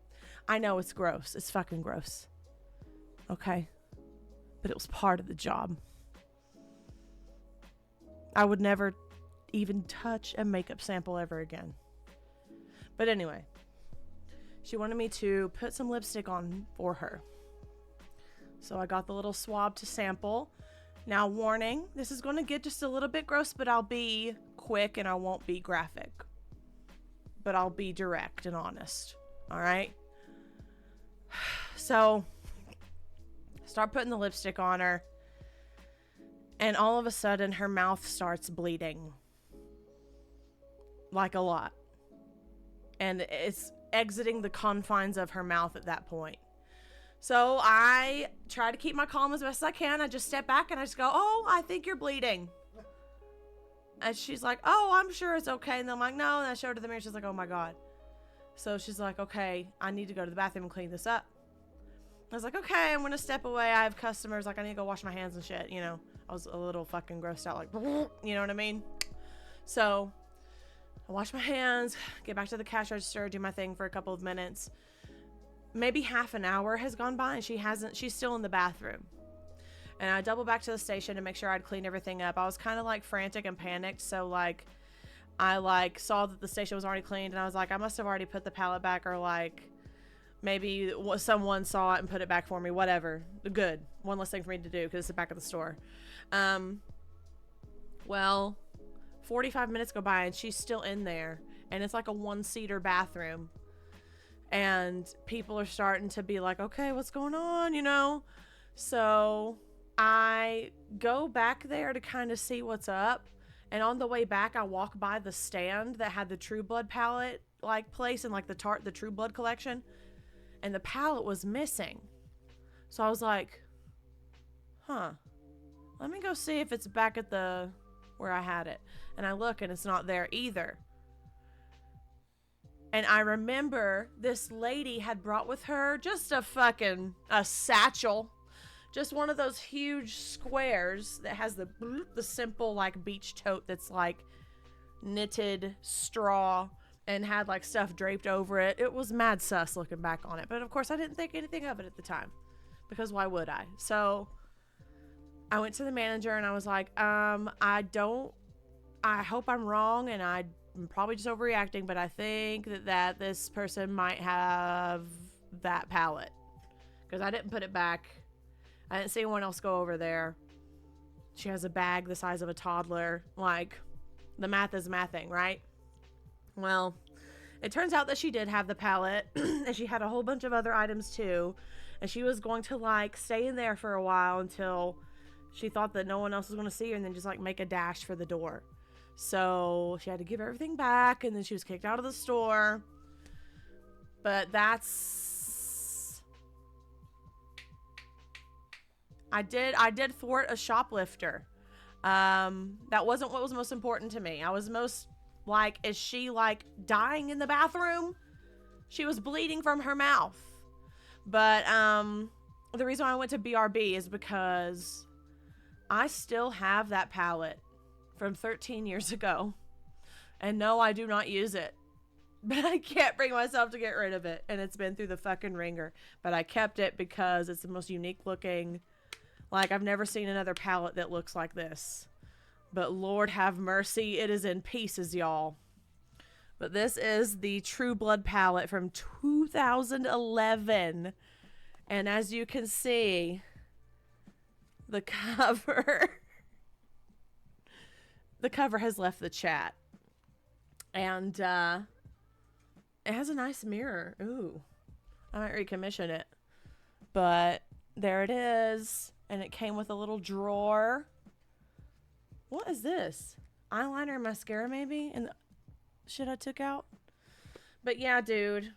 I know it's gross. It's fucking gross. Okay? But it was part of the job. I would never even touch a makeup sample ever again. But anyway, she wanted me to put some lipstick on for her. So I got the little swab to sample. Now, warning, this is going to get just a little bit gross, but I'll be quick and I won't be graphic. But I'll be direct and honest. All right? So, start putting the lipstick on her. And all of a sudden, her mouth starts bleeding. A lot. And it's exiting the confines of her mouth at that point. So I try to keep my calm as best as I can. I just step back and I just go, "Oh, I think you're bleeding." And she's like, "Oh, I'm sure it's okay." And I'm like, "No." And I showed her the mirror. She's like, "Oh my God." So she's like, "Okay, I need to go to the bathroom and clean this up." I was like, "Okay, I'm going to step away. I have customers. I need to go wash my hands and shit." I was a little fucking grossed out. You know what I mean? So I wash my hands, get back to the cash register, do my thing for a couple of minutes. Maybe half an hour has gone by and she's still in the bathroom. And I double back to the station to make sure I'd cleaned everything up. I was kind of frantic and panicked. So I saw that the station was already cleaned and I was like, I must have already put the palette back, or maybe someone saw it and put it back for me, whatever. Good. One less thing for me to do because it's the back of the store. Well, 45 minutes go by and she's still in there, and it's a one-seater bathroom, and people are starting to be like, "Okay, what's going on?" So I go back there to kind of see what's up, and on the way back I walk by the stand that had the True Blood palette place in the Tarte, the True Blood collection, and the palette was missing. So I was like, let me go see if it's back at where I had it. And I look and it's not there either. And I remember this lady had brought with her just a satchel. Just one of those huge squares that has the simple beach tote that's knitted straw and had stuff draped over it. It was mad sus looking back on it. But of course I didn't think anything of it at the time, because why would I? So I went to the manager and I was like, I hope I'm wrong, and I'm probably just overreacting, but I think that this person might have that palette, because I didn't put it back. I didn't see anyone else go over there. She has a bag the size of a toddler. The math is mathing, right? Well, It turns out that she did have the pallet, and she had a whole bunch of other items too. And she was going to like stay in there for a while until she thought that no one else was going to see her, and then just like make a dash for the door. So she had to give everything back, and then she was kicked out of the store. But that's... I did thwart a shoplifter. That wasn't what was most important to me. I was most like, is she like dying in the bathroom? She was bleeding from her mouth. But the reason why I went to BRB is because I still have that palette from 13 years ago. And no, I do not use it. But I can't bring myself to get rid of it. And it's been through the fucking ringer. But I kept it because it's the most unique looking. Like, I've never seen another palette that looks like this. But Lord have mercy, it is in pieces, y'all. But this is the True Blood palette from 2011. And as you can see, the cover... the cover has left the chat. And, it has a nice mirror. Ooh. I might recommission it. But there it is. And it came with a little drawer. What is this? Eyeliner and mascara maybe? And the shit I took out? But yeah, dude.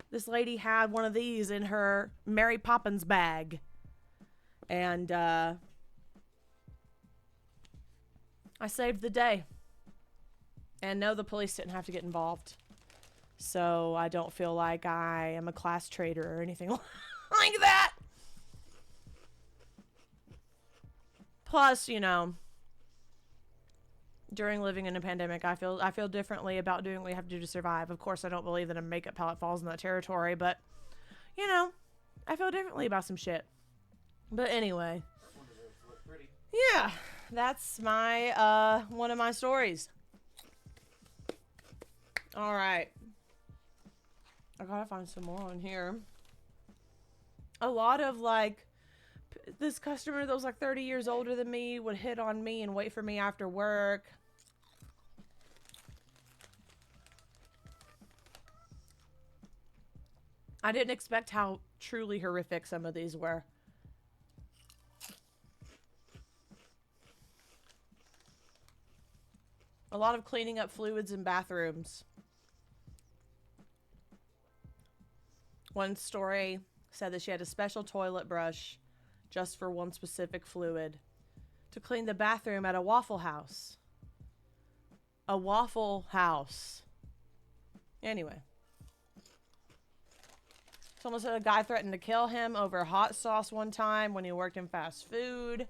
This lady had one of these in her Mary Poppins bag. And, I saved the day. And no, the police didn't have to get involved. So I don't feel like I am a class traitor or anything like that. Plus, you know, during living in a pandemic, I feel differently about doing what we have to do to survive. Of course, I don't believe that a makeup palette falls in that territory, but, you know, I feel differently about some shit. But anyway. Yeah, that's my, one of my stories. All right. I gotta find some more on here. A lot of, like, this customer that was, like, 30 years older than me would hit on me and wait for me after work. I didn't expect how truly horrific some of these were. A lot of cleaning up fluids in bathrooms. One story said that she had a special toilet brush just for one specific fluid to clean the bathroom at a Waffle House. A Waffle House. Anyway. Someone said a guy threatened to kill him over hot sauce one time when he worked in fast food.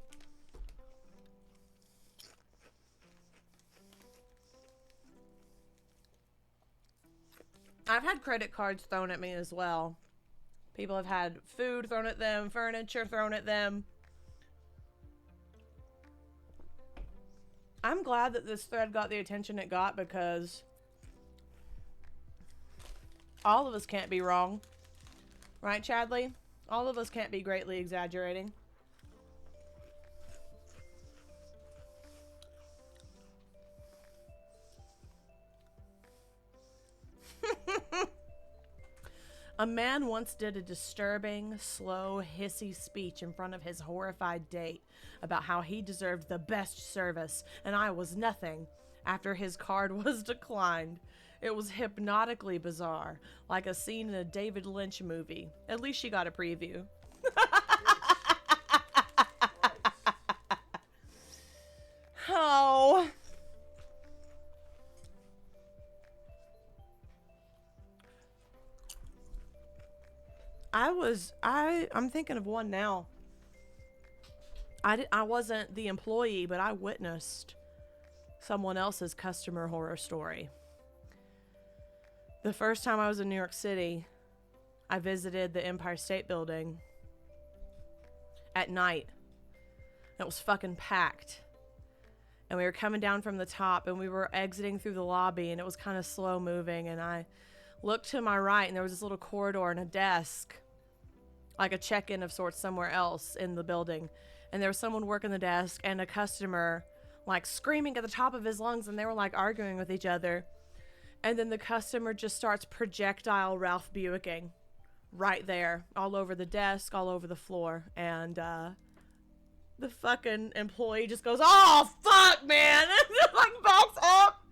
I've had credit cards thrown at me as well. People have had food thrown at them, furniture thrown at them. I'm glad that this thread got the attention it got because all of us can't be wrong. Right, Chadley? All of us can't be greatly exaggerating. A man once did a disturbing, slow, hissy speech in front of his horrified date about how he deserved the best service and I was nothing after his card was declined. It was hypnotically bizarre, like a scene in a David Lynch movie. At least she got a preview. Oh. I'm thinking of one now. I wasn't the employee, but I witnessed someone else's customer horror story. The first time I was in New York City, I visited the Empire State Building at night. It was fucking packed. And we were coming down from the top and we were exiting through the lobby and it was kind of slow moving and I looked to my right and there was this little corridor and a desk, like a check-in of sorts somewhere else in the building. And there was someone working the desk and a customer like screaming at the top of his lungs and they were like arguing with each other. And then the customer just starts projectile Ralph Buicking right there, all over the desk, all over the floor. And the fucking employee just goes, "Oh, fuck, man." And just like backs up.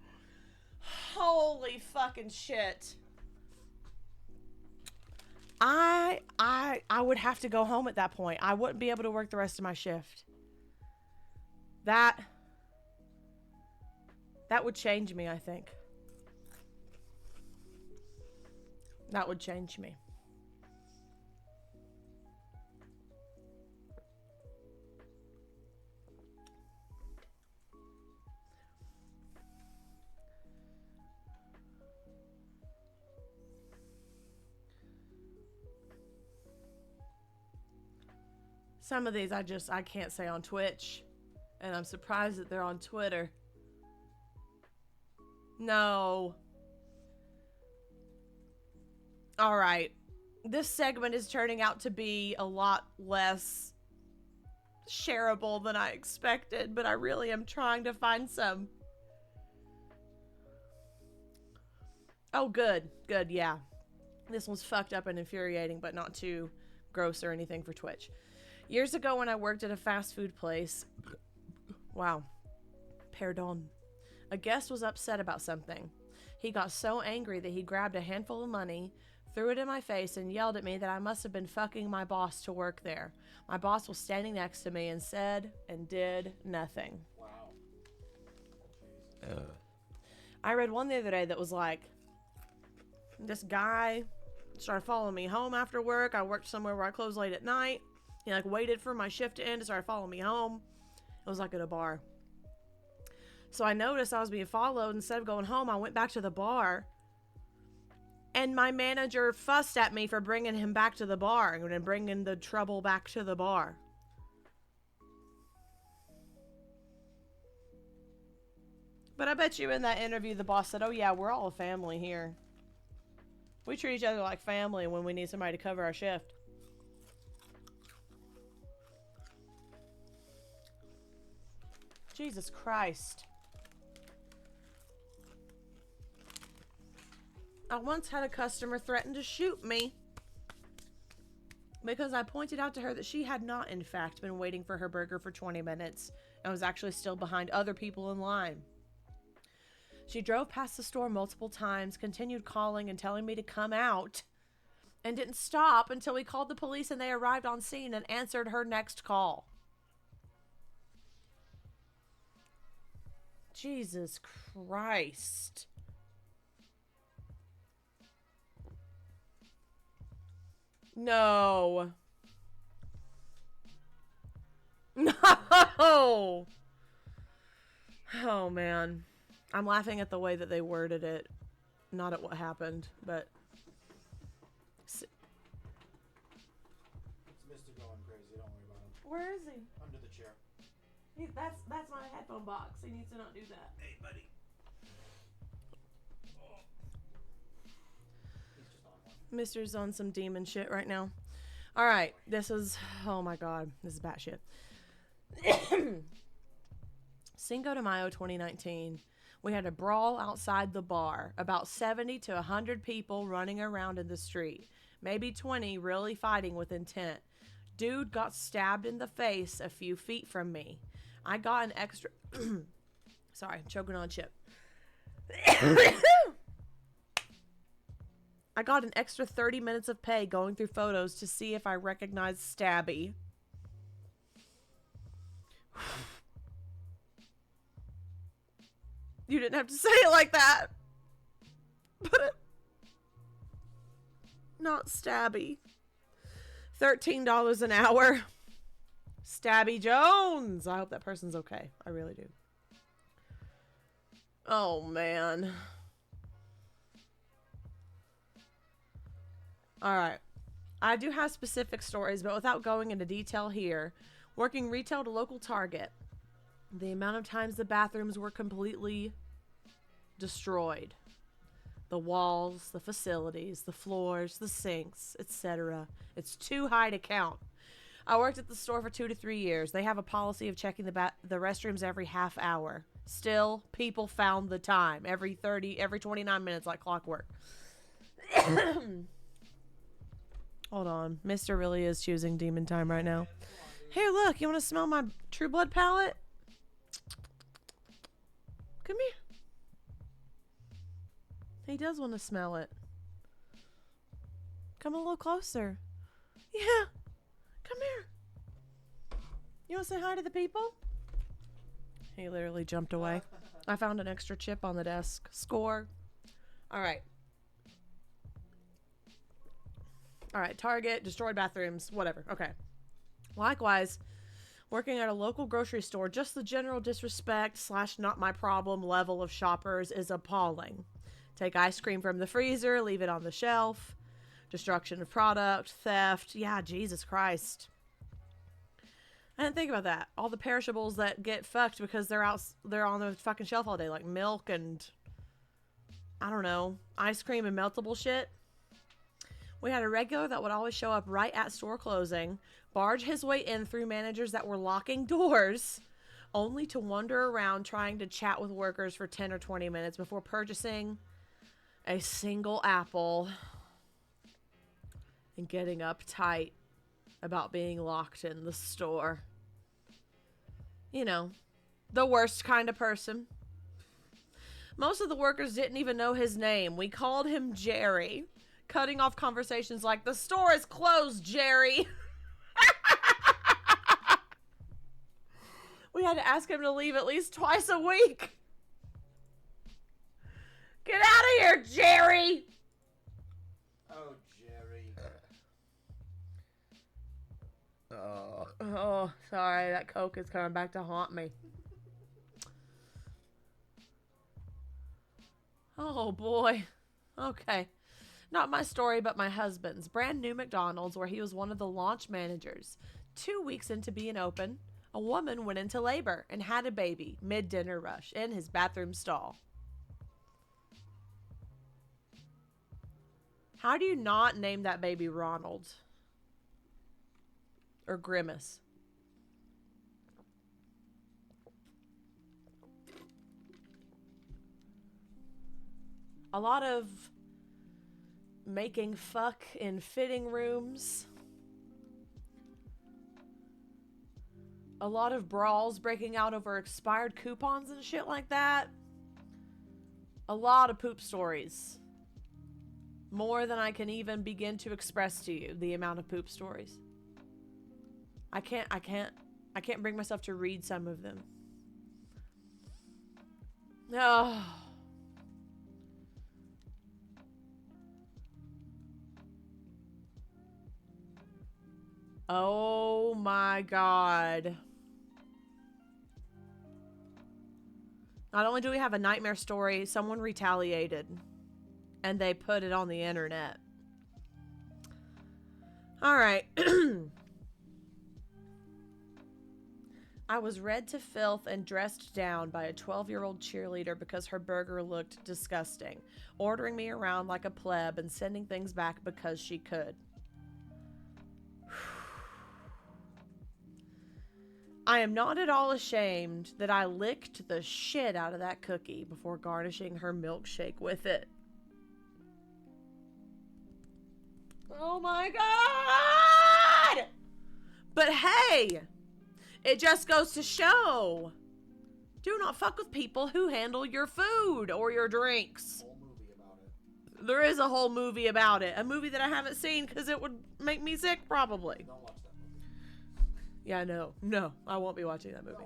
Holy fucking shit. I would have to go home at that point. I wouldn't be able to work the rest of my shift. That would change me, I think. That would change me. Some of these I can't say on Twitch. And I'm surprised that they're on Twitter. No. Alright. This segment is turning out to be a lot less shareable than I expected, but I really am trying to find some. Oh, good. Good, yeah. This one's fucked up and infuriating, but not too gross or anything for Twitch. Years ago when I worked at a fast food place... Wow. Pardon. A guest was upset about something. He got so angry that he grabbed a handful of money, threw it in my face, and yelled at me that I must have been fucking my boss to work there. My boss was standing next to me and said and did nothing. Wow. I read one the other day that was like, this guy started following me home after work. I worked somewhere where I closed late at night. He like waited for my shift to end to start following me home. It was like at a bar. So I noticed I was being followed. Instead of going home, I went back to the bar. And my manager fussed at me for bringing him back to the bar and bringing the trouble back to the bar. But I bet you in that interview, the boss said, "Oh yeah, we're all a family here. We treat each other like family when we need somebody to cover our shift." Jesus Christ. I once had a customer threaten to shoot me because I pointed out to her that she had not, in fact, been waiting for her burger for 20 minutes and was actually still behind other people in line. She drove past the store multiple times, continued calling and telling me to come out, and didn't stop until we called the police and they arrived on scene and answered her next call. Jesus Christ. No. No. Oh, man. I'm laughing at the way that they worded it. Not at what happened, but... It's Mr. going crazy. Don't worry about him. Where is he? Under the chair. That's my headphone box. He needs to not do that. Hey, buddy. He's just on one. Mister's on some demon shit right now. Alright, this is... Oh my god. This is batshit. Cinco de Mayo 2019. We had a brawl outside the bar. About 70 to 100 people running around in the street. Maybe 20 really fighting with intent. Dude got stabbed in the face a few feet from me. I got an extra... Sorry, I'm choking on chip. I got an extra 30 minutes of pay going through photos to see if I recognized Stabby. You didn't have to say it like that. But... Not Stabby. $13 an hour. Stabby Jones. I hope that person's okay. I really do. Oh, man. Alright. I do have specific stories, but without going into detail here. Working retail to local Target. The amount of times the bathrooms were completely destroyed. The walls, the facilities, the floors, the sinks, etc. It's too high to count. I worked at the store for 2 to 3 years. They have a policy of checking the restrooms every half hour. Still, people found the time every 29 minutes like clockwork. Hold on. Mister really is choosing demon time right now. Here, look. You want to smell my True Blood palette? Come here. He does want to smell it. Come a little closer. Yeah. Come here. You want to say hi to the people? He literally jumped away. I found an extra chip on the desk. Score. All right. All right. Target, destroyed bathrooms, whatever. Okay. Likewise, working at a local grocery store, just the general disrespect / not my problem level of shoppers is appalling. Take ice cream from the freezer, leave it on the shelf. Destruction of product, theft. Yeah, Jesus Christ. I didn't think about that. All the perishables that get fucked because they're on the fucking shelf all day, like milk and, I don't know, ice cream and meltable shit. We had a regular that would always show up right at store closing, barge his way in through managers that were locking doors, only to wander around trying to chat with workers for 10 or 20 minutes before purchasing a single apple and getting uptight about being locked in the store. You know, the worst kind of person. Most of the workers didn't even know his name. We called him Jerry, cutting off conversations like, "The store is closed, Jerry." We had to ask him to leave at least twice a week. Get out of here, Jerry! Oh, Jerry. Oh, sorry. That Coke is coming back to haunt me. Oh, boy. Okay. Not my story, but my husband's. Brand new McDonald's, where he was one of the launch managers. 2 weeks into being open, a woman went into labor and had a baby mid-dinner rush in his bathroom stall. How do you not name that baby Ronald? Or Grimace? A lot of making fuck in fitting rooms. A lot of brawls breaking out over expired coupons and shit like that. A lot of poop stories. More than I can even begin to express to you, the amount of poop stories. I can't bring myself to read some of them. Oh. Oh my God. Not only do we have a nightmare story, someone retaliated. And they put it on the internet. Alright. I was read to filth and dressed down by a 12-year-old cheerleader because her burger looked disgusting, ordering me around like a pleb and sending things back because she could. I am not at all ashamed that I licked the shit out of that cookie before garnishing her milkshake with it. Oh my God! But hey, it just goes to show, do not fuck with people who handle your food or your drinks. Whole movie about it. There is a whole movie about it. A movie that I haven't seen because it would make me sick, probably. Don't watch that movie. Yeah, no, I won't be watching that movie.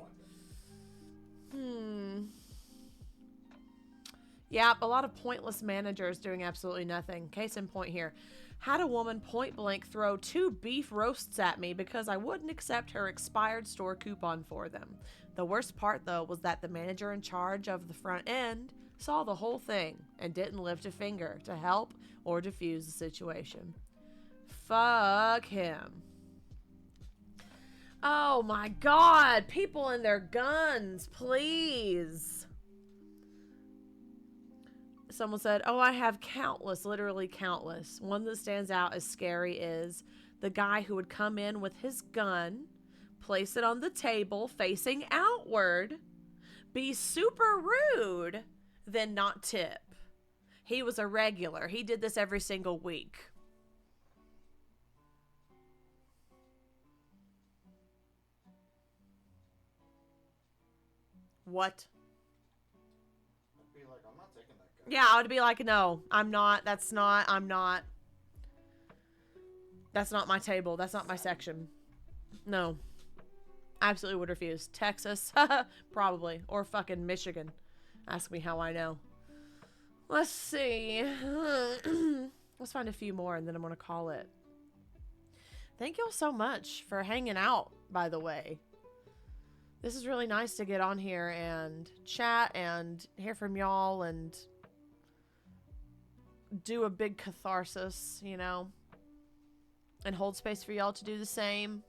Yep, a lot of pointless managers doing absolutely nothing. Case in point here. Had a woman point blank throw 2 beef roasts at me because I wouldn't accept her expired store coupon for them. The worst part, though, was that the manager in charge of the front end saw the whole thing and didn't lift a finger to help or defuse the situation. Fuck him. Oh my God, people and their guns, please. Someone said, oh, I have countless, literally countless. One that stands out as scary is the guy who would come in with his gun, place it on the table facing outward, be super rude, then not tip. He was a regular. He did this every single week. What? I'd be like, I'm not taking that guy. Yeah, I would be like, no, I'm not. That's not my table. That's not my section. No. Absolutely would refuse. Texas, probably. Or fucking Michigan. Ask me how I know. Let's see. Let's find a few more and then I'm going to call it. Thank y'all so much for hanging out, by the way. This is really nice to get on here and chat and hear from y'all and do a big catharsis, you know, and hold space for y'all to do the same.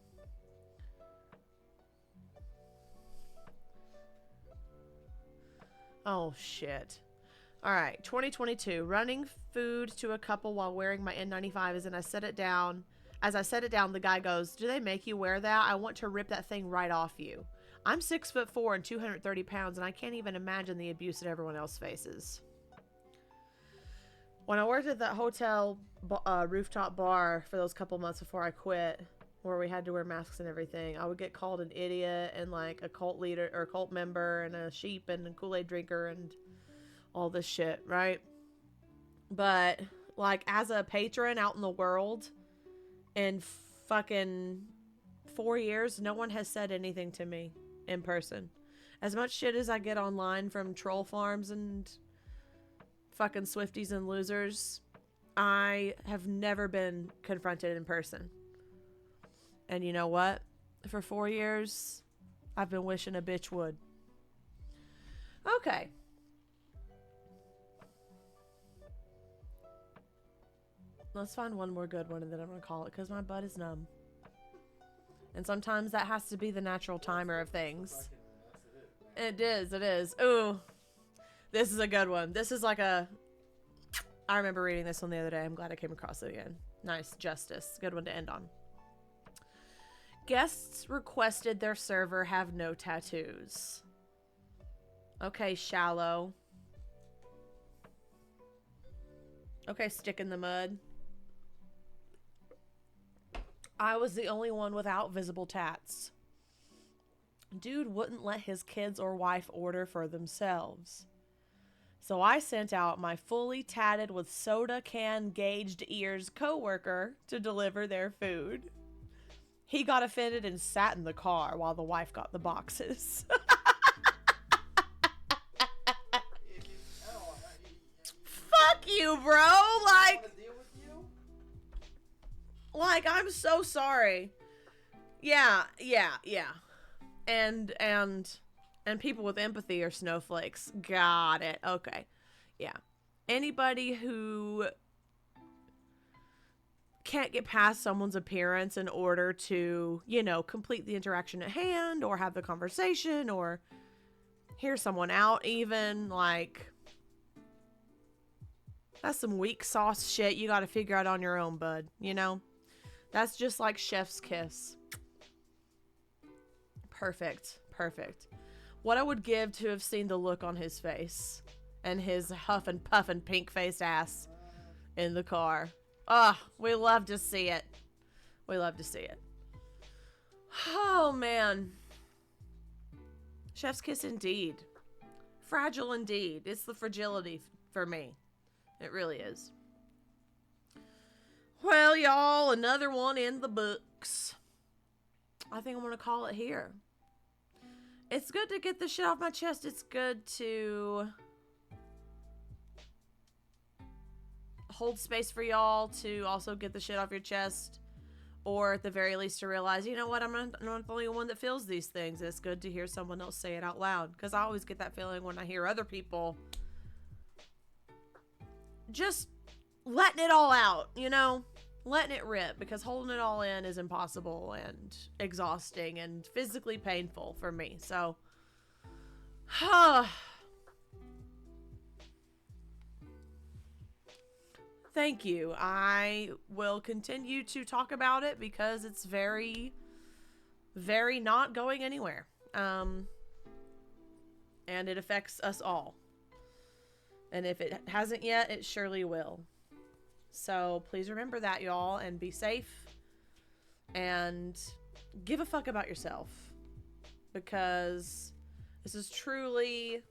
Oh, shit. All right, 2022. Running food to a couple while wearing my N95 as I set it down. As I set it down, the guy goes, "Do they make you wear that? I want to rip that thing right off you." I'm 6'4" and 230 pounds, and I can't even imagine the abuse that everyone else faces. When I worked at that hotel rooftop bar for those couple months before I quit, where we had to wear masks and everything, I would get called an idiot and like a cult leader or cult member and a sheep and a Kool-Aid drinker and all this shit, right? But like as a patron out in the world in fucking 4 years, no one has said anything to me in person. As much shit as I get online from troll farms and fucking Swifties and losers, I have never been confronted in person. And you know what? For 4 years, I've been wishing a bitch would. Okay. Let's find one more good one and then I'm going to call it because my butt is numb. And sometimes that has to be the natural timer of things. It is. Ooh. This is a good one. This is like a... I remember reading this one the other day. I'm glad I came across it again. Nice. Justice. Good one to end on. Guests requested their server have no tattoos. Okay, shallow. Okay, stick in the mud. I was the only one without visible tats. Dude wouldn't let his kids or wife order for themselves. So I sent out my fully tatted with soda can gauged ears coworker to deliver their food. He got offended and sat in the car while the wife got the boxes. Fuck you, bro. Like, I'm so sorry. Yeah. And people with empathy are snowflakes. Got it. Okay. Yeah. Anybody who can't get past someone's appearance in order to, you know, complete the interaction at hand or have the conversation or hear someone out even, like, that's some weak sauce shit you gotta figure out on your own, bud, you know? That's just like chef's kiss. Perfect. What I would give to have seen the look on his face and his huff and puff and pink-faced ass in the car. We love to see it. Oh, man. Chef's kiss indeed. Fragile indeed. It's the fragility for me. It really is. Well, y'all, another one in the books. I think I'm going to call it here. It's good to get this shit off my chest. It's good to hold space for y'all to also get the shit off your chest. Or at the very least to realize, you know what, I'm not the only one that feels these things. It's good to hear someone else say it out loud. Because I always get that feeling when I hear other people just letting it all out, you know? Letting it rip, because holding it all in is impossible and exhausting and physically painful for me. So, thank you. I will continue to talk about it because it's very, very not going anywhere. And it affects us all. And if it hasn't yet, it surely will. So please remember that, y'all, and be safe. And give a fuck about yourself. Because this is truly...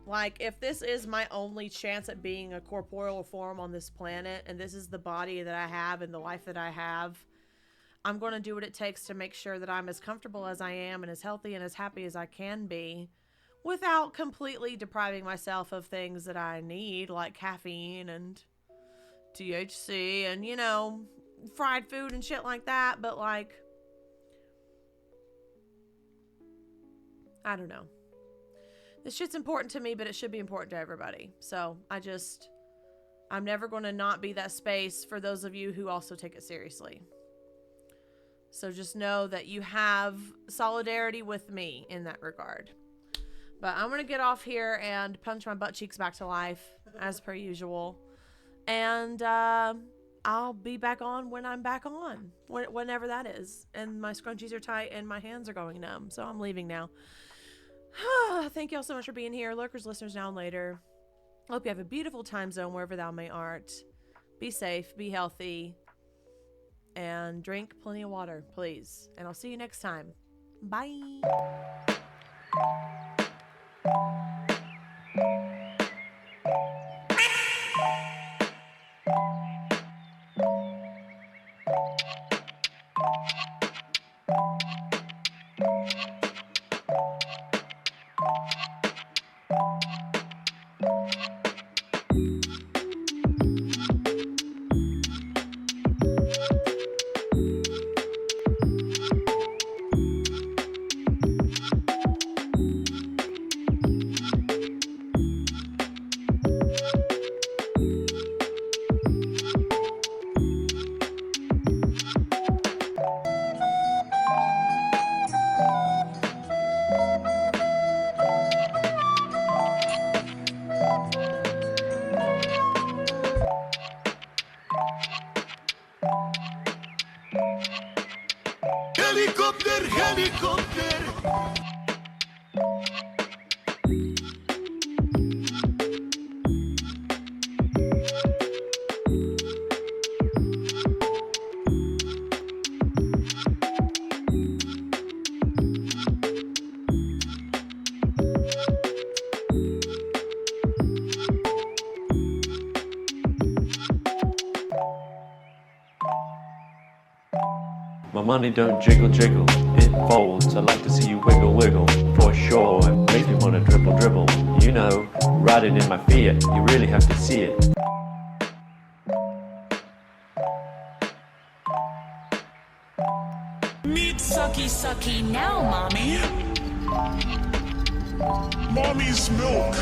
Like, if this is my only chance at being a corporeal form on this planet, and this is the body that I have and the life that I have, I'm going to do what it takes to make sure that I'm as comfortable as I am and as healthy and as happy as I can be without completely depriving myself of things that I need, like caffeine and THC and, you know, fried food and shit like that. But, like, I don't know. This shit's important to me, but it should be important to everybody. So I'm never going to not be that space for those of you who also take it seriously. So just know that you have solidarity with me in that regard. But I'm going to get off here and punch my butt cheeks back to life, as per usual. And I'll be back on when I'm back on, whenever that is. And my scrunchies are tight and my hands are going numb, so I'm leaving now. Thank you all so much for being here. Lurkers, listeners, now and later. Hope you have a beautiful time zone wherever thou may art. Be safe, be healthy, and drink plenty of water, please. And I'll see you next time. Bye. Helicopter, helicopter. My money don't jiggle jiggle, it folds. I like to see you wiggle wiggle, for sure. It makes me wanna dribble dribble. You know, riding in my Fiat, you really have to see it. Meat sucky sucky now, mommy. Mommy's milk.